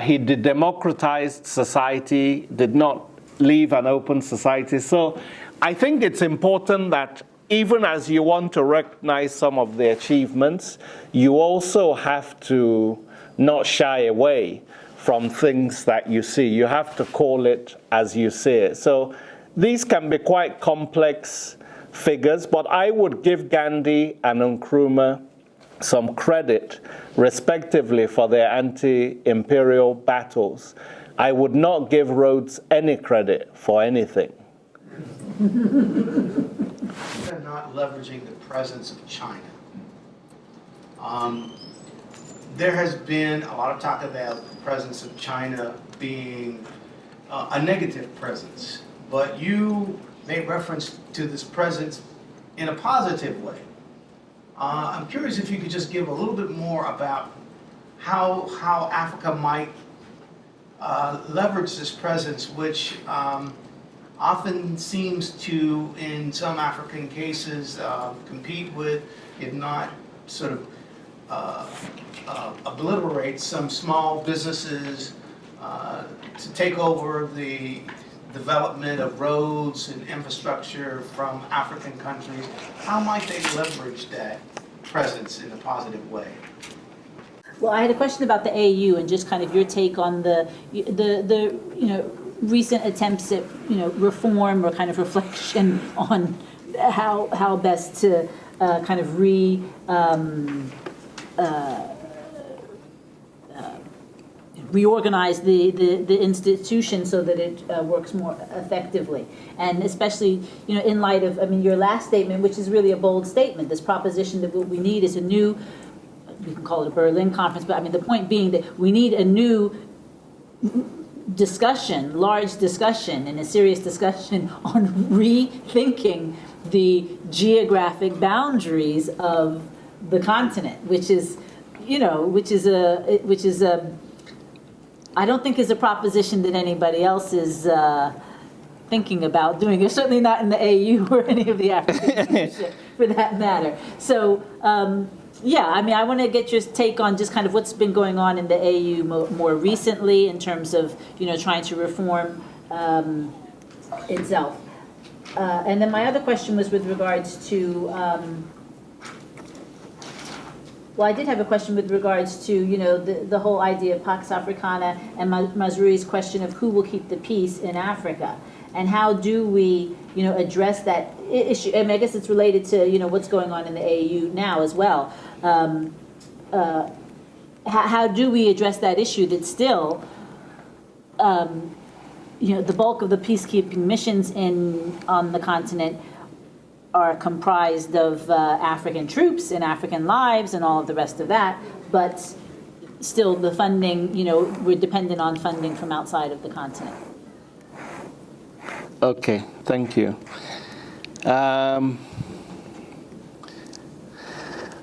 He democratized society, did not leave an open society. So I think it's important that even as you want to recognize some of the achievements, you also have to not shy away from things that you see. You have to call it as you see it. So these can be quite complex figures, but I would give Gandhi and Nkrumah some credit, respectively, for their anti-imperial battles. I would not give Rhodes any credit for anything. They're not leveraging the presence of China. There has been a lot of talk about the presence of China being a negative presence, but you made reference to this presence in a positive way. I'm curious if you could just give a little bit more about how Africa might leverage this presence, which often seems to, in some African cases, compete with, if not sort of obliterate some small businesses to take over the development of roads and infrastructure from African countries. How might they leverage that presence in a positive way? Well, I had a question about the AU and just kind of your take on the recent attempts at reform or kind of reflection on how best to kind of reorganize the institution so that it works more effectively. And especially, in light of, your last statement, which is really a bold statement, this proposition that what we need is a new, you can call it a Berlin conference, but the point being that we need a new discussion, large discussion, and a serious discussion on rethinking the geographic boundaries of the continent, which is I don't think is a proposition that anybody else is thinking about doing. It's certainly not in the AU or any of the African leadership for that matter. So, I want to get your take on just kind of what's been going on in the AU more recently in terms of, trying to reform itself. And then my other question was with regards to, I did have a question with regards to, the whole idea of Pax Africana and Mazrui's question of who will keep the peace in Africa. And how do we, address that issue? I guess it's related to, what's going on in the AU now as well. How do we address that issue that still, the bulk of the peacekeeping missions on the continent are comprised of African troops and African lives and all of the rest of that, but still the funding, we're dependent on funding from outside of the continent. Okay, thank you.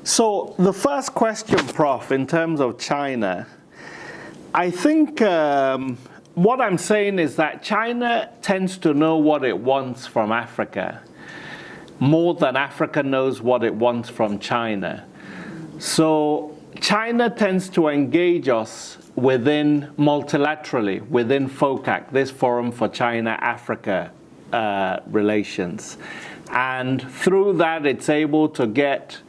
So the first question, Prof, in terms of China, I think what I'm saying is that China tends to know what it wants from Africa more than Africa knows what it wants from China. So China tends to engage us multilaterally, within FOCAC, this Forum for China-Africa relations. And through that, it's able to get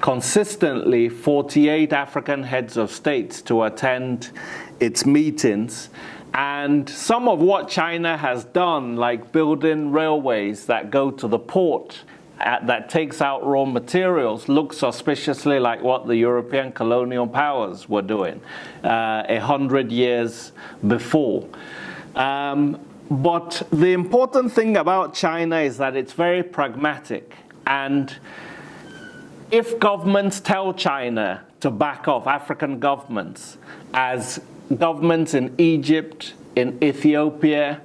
consistently 48 African heads of states to attend its meetings. And some of what China has done, like building railways that go to the port that takes out raw materials look suspiciously like what the European colonial powers were doing 100 years before. But the important thing about China is that it's very pragmatic. And if governments tell China to back off, African governments, as governments in Egypt, in Ethiopia,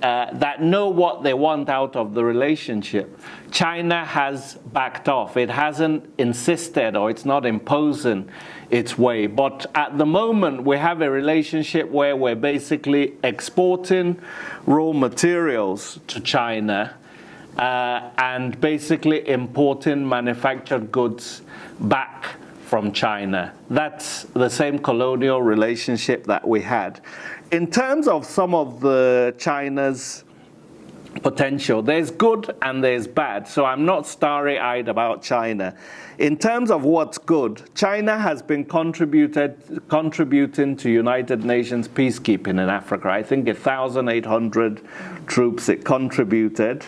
that know what they want out of the relationship, China has backed off. It hasn't insisted, or it's not imposing its way. But at the moment, we have a relationship where we're basically exporting raw materials to China and basically importing manufactured goods back from China. That's the same colonial relationship that we had. In terms of some of the China's potential, there's good and there's bad. So I'm not starry-eyed about China. In terms of what's good, China has been contributing to United Nations peacekeeping in Africa. I think 1,800 troops it contributed.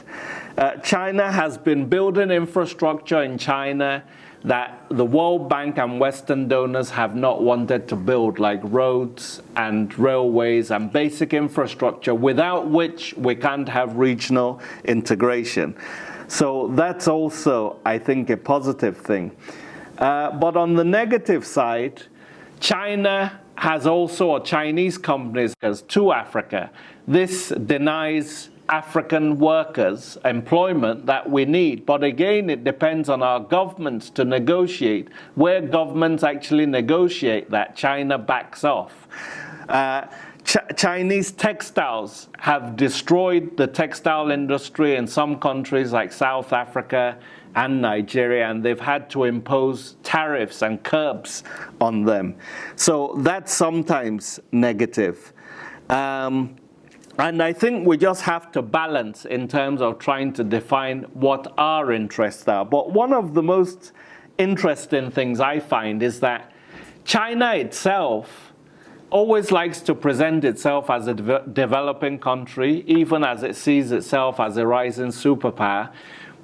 China has been building infrastructure in China that the World Bank and Western donors have not wanted to build, like roads and railways and basic infrastructure, without which we can't have regional integration. So that's also, I think, a positive thing. But on the negative side, China has also, or Chinese companies, to Africa. This denies African workers employment that we need. But again, it depends on our governments to negotiate. Where governments actually negotiate that, China backs off. Chinese textiles have destroyed the textile industry in some countries like South Africa and Nigeria, and they've had to impose tariffs and curbs on them. So that's sometimes negative. And I think we just have to balance in terms of trying to define what our interests are. But one of the most interesting things I find is that China itself always likes to present itself as a developing country, even as it sees itself as a rising superpower.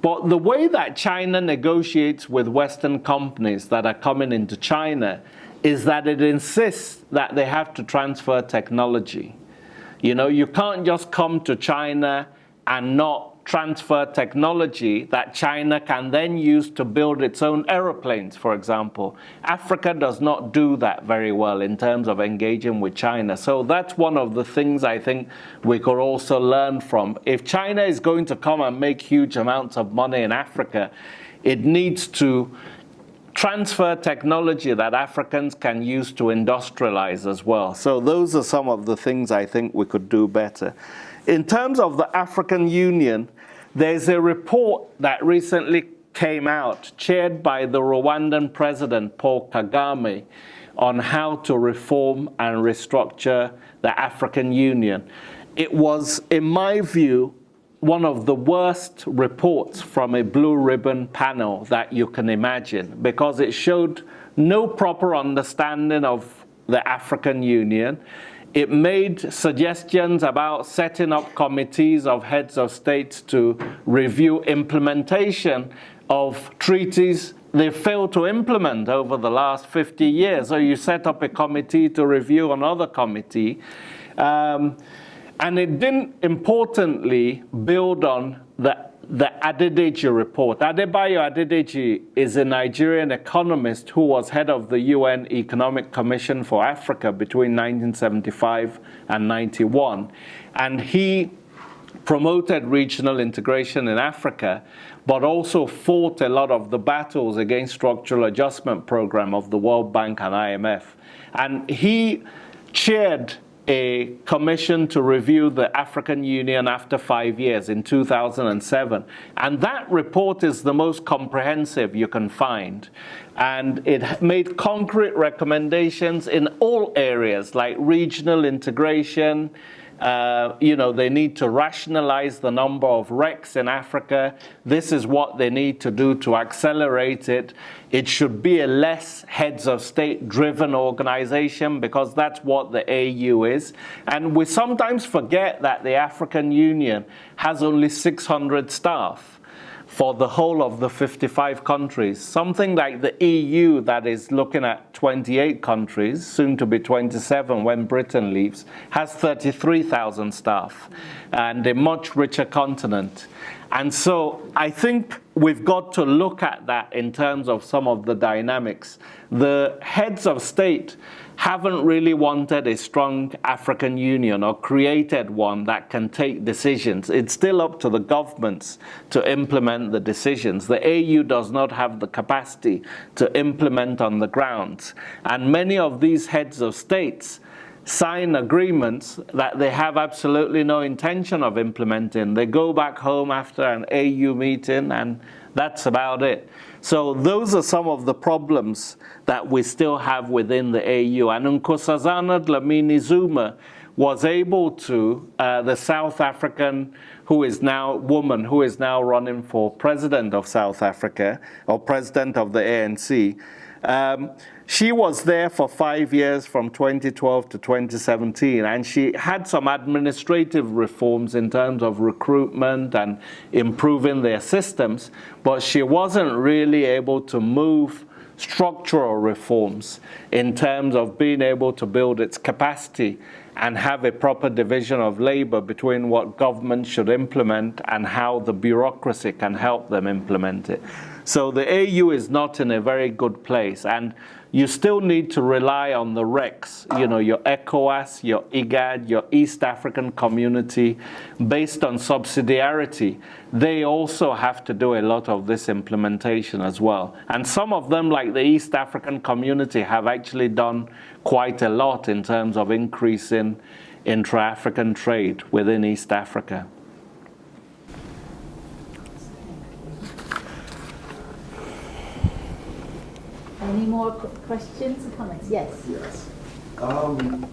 But the way that China negotiates with Western companies that are coming into China is that it insists that they have to transfer technology. You know, you can't just come to China and not transfer technology that China can then use to build its own aeroplanes, for example. Africa does not do that very well in terms of engaging with China. So that's one of the things I think we could also learn from. If China is going to come and make huge amounts of money in Africa, it needs to transfer technology that Africans can use to industrialize as well. So those are some of the things I think we could do better. In terms of the African Union, there's a report that recently came out, chaired by the Rwandan president, Paul Kagame, on how to reform and restructure the African Union. It was, in my view, one of the worst reports from a blue ribbon panel that you can imagine, because it showed no proper understanding of the African Union. It made suggestions about setting up committees of heads of states to review implementation of treaties they failed to implement over the last 50 years. So you set up a committee to review another committee. And it didn't, importantly, build on the Adekeye report. Adekeye is a Nigerian economist who was head of the UN Economic Commission for Africa between 1975 and 91. And he promoted regional integration in Africa, but also fought a lot of the battles against structural adjustment program of the World Bank and IMF. And he chaired a commission to review the African Union after 5 years in 2007. And that report is the most comprehensive you can find. And it made concrete recommendations in all areas, like regional integration. They need to rationalize the number of wrecks in Africa. This is what they need to do to accelerate it. It should be a less heads of state driven organization, because that's what the AU is. And we sometimes forget that the African Union has only 600 staff. for the whole of the 55 countries. Something like the EU that is looking at 28 countries, soon to be 27 when Britain leaves, has 33,000 staff and a much richer continent. And so I think we've got to look at that in terms of some of the dynamics. The heads of state haven't really wanted a strong African Union or created one that can take decisions. It's still up to the governments to implement the decisions. The AU does not have the capacity to implement on the ground. And many of these heads of states sign agreements that they have absolutely no intention of implementing. They go back home after an AU meeting and that's about it. So those are some of the problems that we still have within the AU. And Nkosazana Dlamini Zuma was able to, the South African woman who is now running for president of South Africa, or president of the ANC, she was there for 5 years from 2012 to 2017, and she had some administrative reforms in terms of recruitment and improving their systems, but she wasn't really able to move structural reforms in terms of being able to build its capacity and have a proper division of labor between what government should implement and how the bureaucracy can help them implement it. So the AU is not in a very good place, and you still need to rely on the RECs, your ECOWAS, your IGAD, your East African Community, based on subsidiarity. They also have to do a lot of this implementation as well. And some of them, like the East African Community, have actually done quite a lot in terms of increasing intra-African trade within East Africa. Any more questions or comments? Yes. Yes.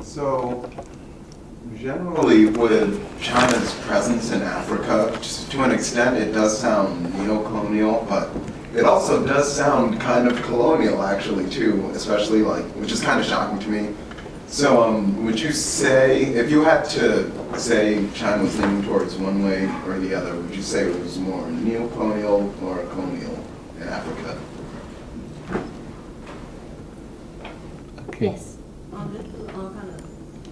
So generally with China's presence in Africa, just to an extent it does sound neo-colonial, but it also does sound kind of colonial actually too, especially which is kind of shocking to me. So would you say, if you had to say China was leaning towards one way or the other, would you say it was more neo-colonial or colonial in Africa? Yes. Kind of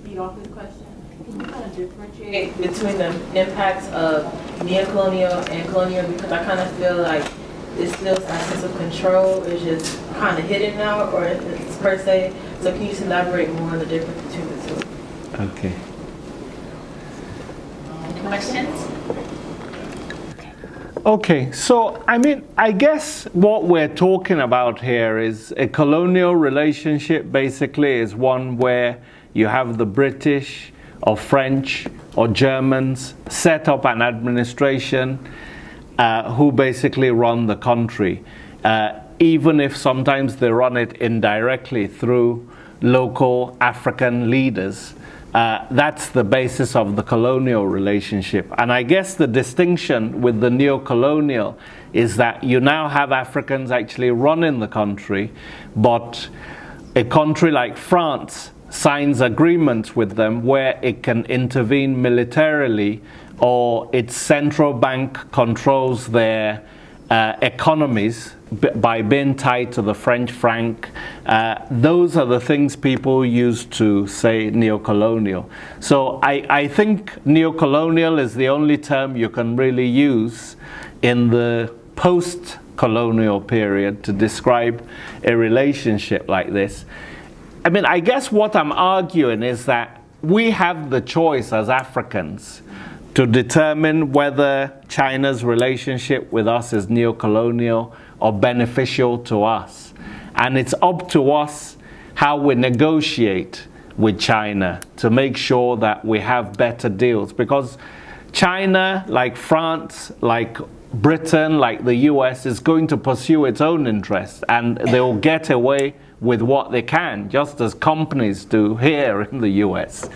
feed off this question. Can you kind of differentiate between the impacts of neo-colonial and colonial? Because I kind of feel like it's still a sense of control is just kind of hidden now, or it's per se. So can you just elaborate more on the difference between the two? Okay. Questions? Okay, so I guess what we're talking about here is a colonial relationship. Basically is one where you have the British or French or Germans set up an administration who basically run the country, even if sometimes they run it indirectly through local African leaders. That's the basis of the colonial relationship. And I guess the distinction with the neo-colonial is that you now have Africans actually running the country, but a country like France signs agreements with them where it can intervene militarily, or its central bank controls their economies by being tied to the French franc. Those are the things people use to say neo-colonial. So I think neo-colonial is the only term you can really use in the post-colonial period to describe a relationship like this. I guess what I'm arguing is that we have the choice as Africans to determine whether China's relationship with us is neo-colonial or beneficial to us. And it's up to us how we negotiate with China to make sure that we have better deals. Because China, like France, like Britain, like the US, is going to pursue its own interests, and they'll get away with what they can, just as companies do here in the US.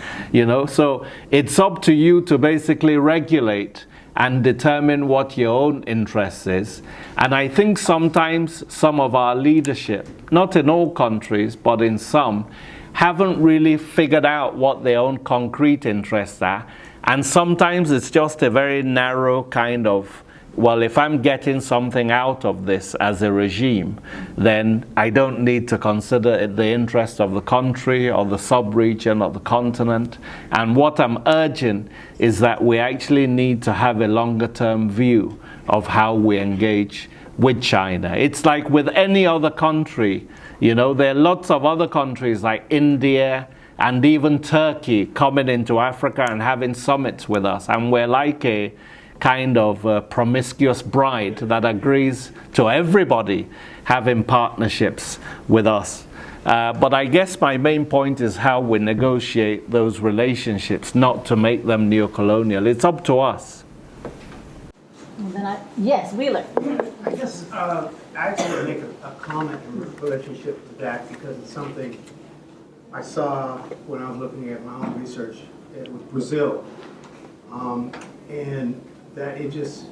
So it's up to you to basically regulate and determine what your own interest is. And I think sometimes some of our leadership, not in all countries, but in some, haven't really figured out what their own concrete interests are. And sometimes it's just a very narrow kind of well, if I'm getting something out of this as a regime, then I don't need to consider the interest of the country or the sub-region or the continent. And what I'm urging is that we actually need to have a longer-term view of how we engage with China. It's like with any other country, you know, there are lots of other countries like India and even Turkey coming into Africa and having summits with us. And we're like a kind of promiscuous bride that agrees to everybody having partnerships with us. But I guess my main point is how we negotiate those relationships, not to make them neo-colonial. It's up to us. Yes, Wheeler. I guess I actually want to make a comment in relationship to that because it's something I saw when I was looking at my own research with Brazil. And that it just,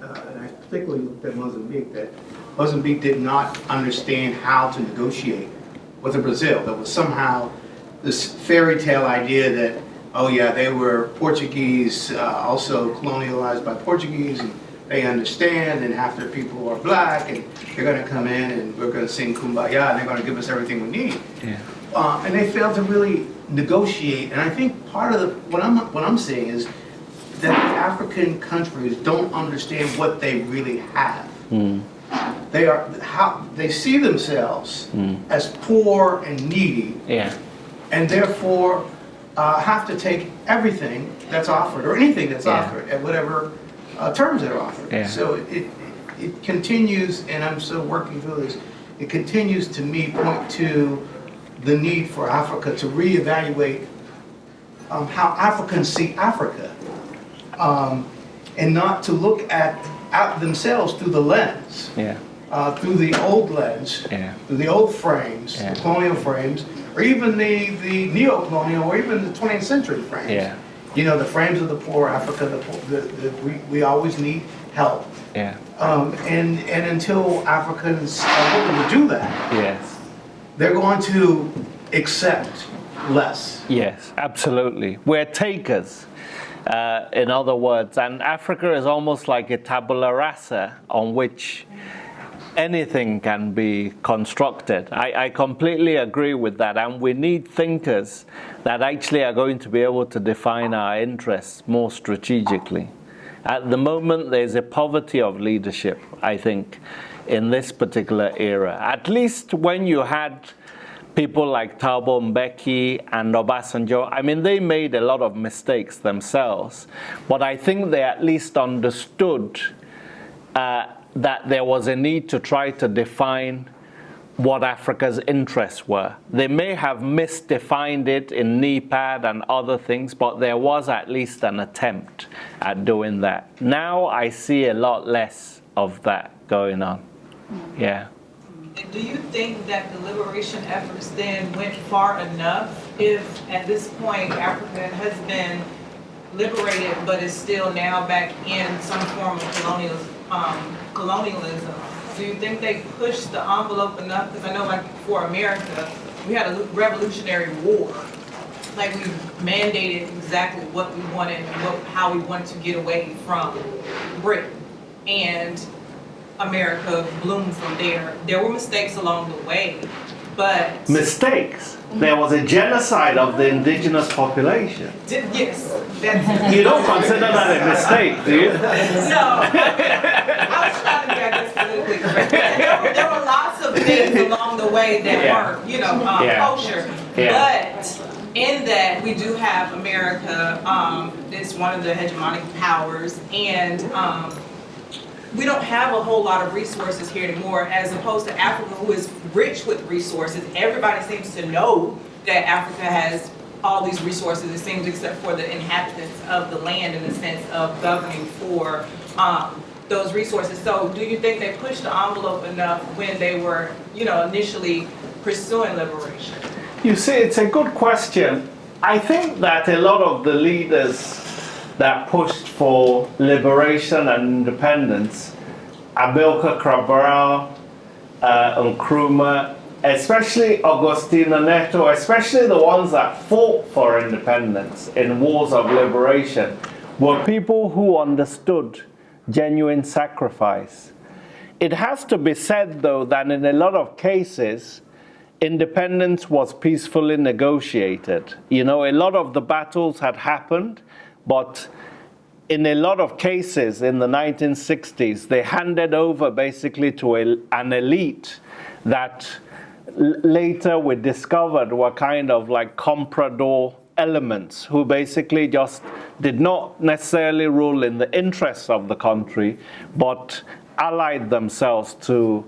and I particularly looked at Mozambique, that Mozambique did not understand how to negotiate with Brazil. There was somehow this fairy tale idea that, oh yeah, they were Portuguese, also colonialized by Portuguese, and they understand, and half their people are black, and they're going to come in and we're going to sing Kumbaya, and they're going to give us everything we need. Yeah. And they failed to really negotiate. And I think part of what I'm seeing is that the African countries don't understand what they really have. They see themselves as poor and needy, and therefore have to take everything that's offered or anything that's offered at whatever terms that are offered. So it continues, and I'm still working through this. It continues to me point to the need for Africa to reevaluate how Africans see Africa. And not to look at themselves through the lens, through the old lens, through the old frames, the colonial frames, or even the neo-colonial, or even the 20th century frames. You know, the frames of the poor Africa, we always need help. And until Africans are willing to do that, they're going to accept less. Yes, absolutely. We're takers. In other words, and Africa is almost like a tabula rasa on which anything can be constructed. I completely agree with that, and we need thinkers that actually are going to be able to define our interests more strategically. At the moment, there's a poverty of leadership, I think, in this particular era. At least when you had people like Thabo Mbeki and Obasanjo, I mean, they made a lot of mistakes themselves, but I think they at least understood that there was a need to try to define what Africa's interests were. They may have misdefined it in NEPAD and other things, but there was at least an attempt at doing that. Now I see a lot less of that going on. Do you think that the liberation efforts then went far enough if at this point Africa has been liberated but is still now back in some form of colonialism? Do you think they pushed the envelope enough? Because I know like for America, we had a revolutionary war. Like we mandated exactly what we wanted and how we wanted to get away from Britain. And America bloomed from there. There were mistakes along the way, but... Mistakes? There was a genocide of the indigenous population. Yes. You don't consider that a mistake, do you? No. I was trying to be, I guess, politically correct. There were lots of things along the way that weren't, kosher. But in that, we do have America, it's one of the hegemonic powers, and we don't have a whole lot of resources here anymore, as opposed to Africa, who is rich with resources. Everybody seems to know that Africa has all these resources, it seems, except for the inhabitants of the land in the sense of governing for those resources. So do you think they pushed the envelope enough when they were, initially pursuing liberation? You see, it's a good question. I think that a lot of the leaders that pushed for liberation and independence, Amilcar Cabral, Nkrumah, especially Agostinho Neto, especially the ones that fought for independence in wars of liberation, were people who understood genuine sacrifice. It has to be said, though, that in a lot of cases, independence was peacefully negotiated. You know, a lot of the battles had happened, but in a lot of cases in the 1960s, they handed over basically to an elite that later we discovered were kind of like comprador elements who basically just did not necessarily rule in the interests of the country, but allied themselves to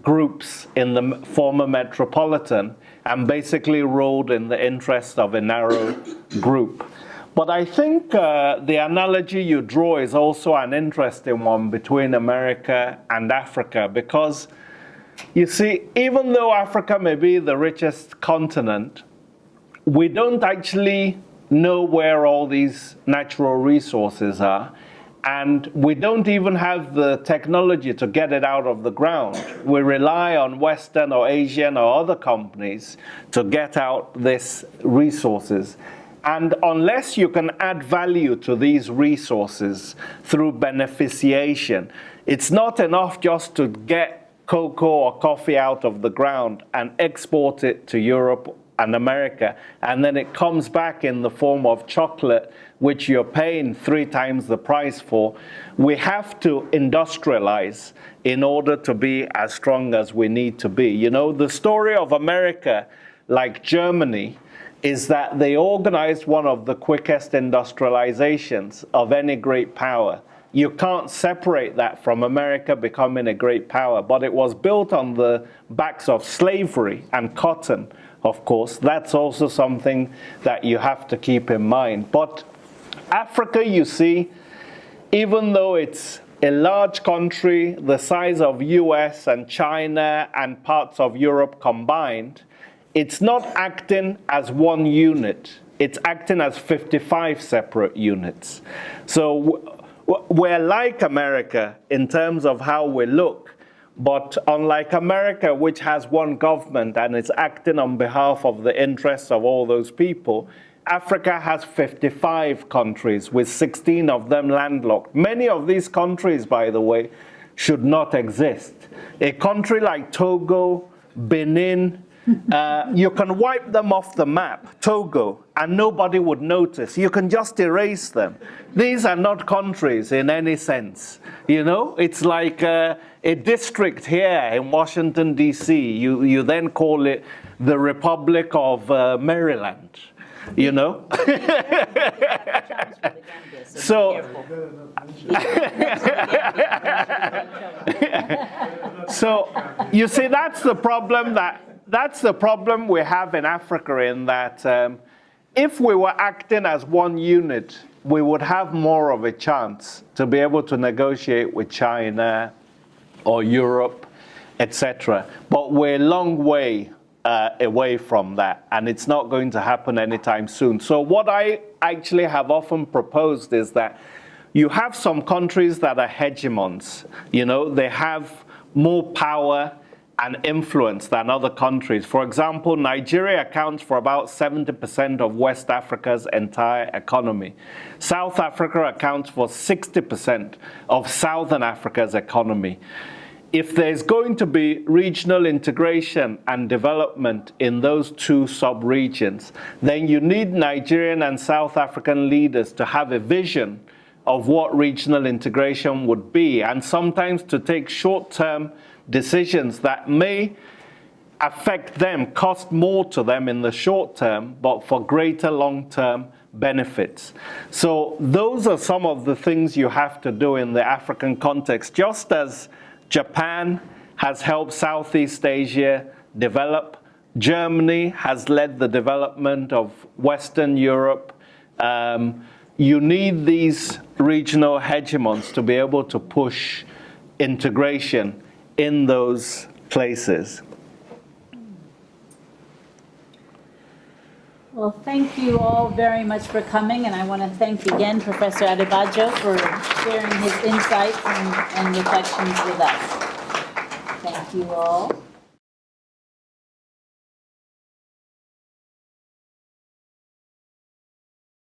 groups in the former metropolitan and basically ruled in the interest of a narrow group. But I think the analogy you draw is also an interesting one between America and Africa, because you see, even though Africa may be the richest continent, we don't actually know where all these natural resources are, and we don't even have the technology to get it out of the ground. We rely on Western or Asian or other companies to get out these resources. And unless you can add value to these resources through beneficiation, it's not enough just to get cocoa or coffee out of the ground and export it to Europe and America, and then it comes back in the form of chocolate, which you're paying 3 times the price for. We have to industrialize in order to be as strong as we need to be. You know, the story of America, like Germany, is that they organized one of the quickest industrializations of any great power. You can't separate that from America becoming a great power, but it was built on the backs of slavery and cotton, of course. That's also something that you have to keep in mind. But Africa, you see, even though it's a large country the size of US and China and parts of Europe combined, it's not acting as one unit. It's acting as 55 separate units. So we're like America in terms of how we look, but unlike America, which has one government and is acting on behalf of the interests of all those people, Africa has 55 countries, with 16 of them landlocked. Many of these countries, by the way, should not exist. A country like Togo, Benin, you can wipe them off the map, Togo, and nobody would notice. You can just erase them. These are not countries in any sense. You know, it's like a district here in Washington, D.C. You then call it the Republic of Maryland, you know? So you see, that's the problem we have in Africa, in that if we were acting as one unit, we would have more of a chance to be able to negotiate with China or Europe, etc. But we're a long way away from that, and it's not going to happen anytime soon. So what I actually have often proposed is that you have some countries that are hegemons. You know, they have more power and influence than other countries. For example, Nigeria accounts for about 70% of West Africa's entire economy. South Africa accounts for 60% of Southern Africa's economy. If there's going to be regional integration and development in those two sub-regions, then you need Nigerian and South African leaders to have a vision of what regional integration would be, and sometimes to take short-term decisions that may affect them, cost more to them in the short term, but for greater long-term benefits. So those are some of the things you have to do in the African context. Just as Japan has helped Southeast Asia develop, Germany has led the development of Western Europe. You need these regional hegemons to be able to push integration in those places. Well, thank you all very much for coming, and I want to thank again Professor Adebajo for sharing his insights and reflections with us. Thank you all.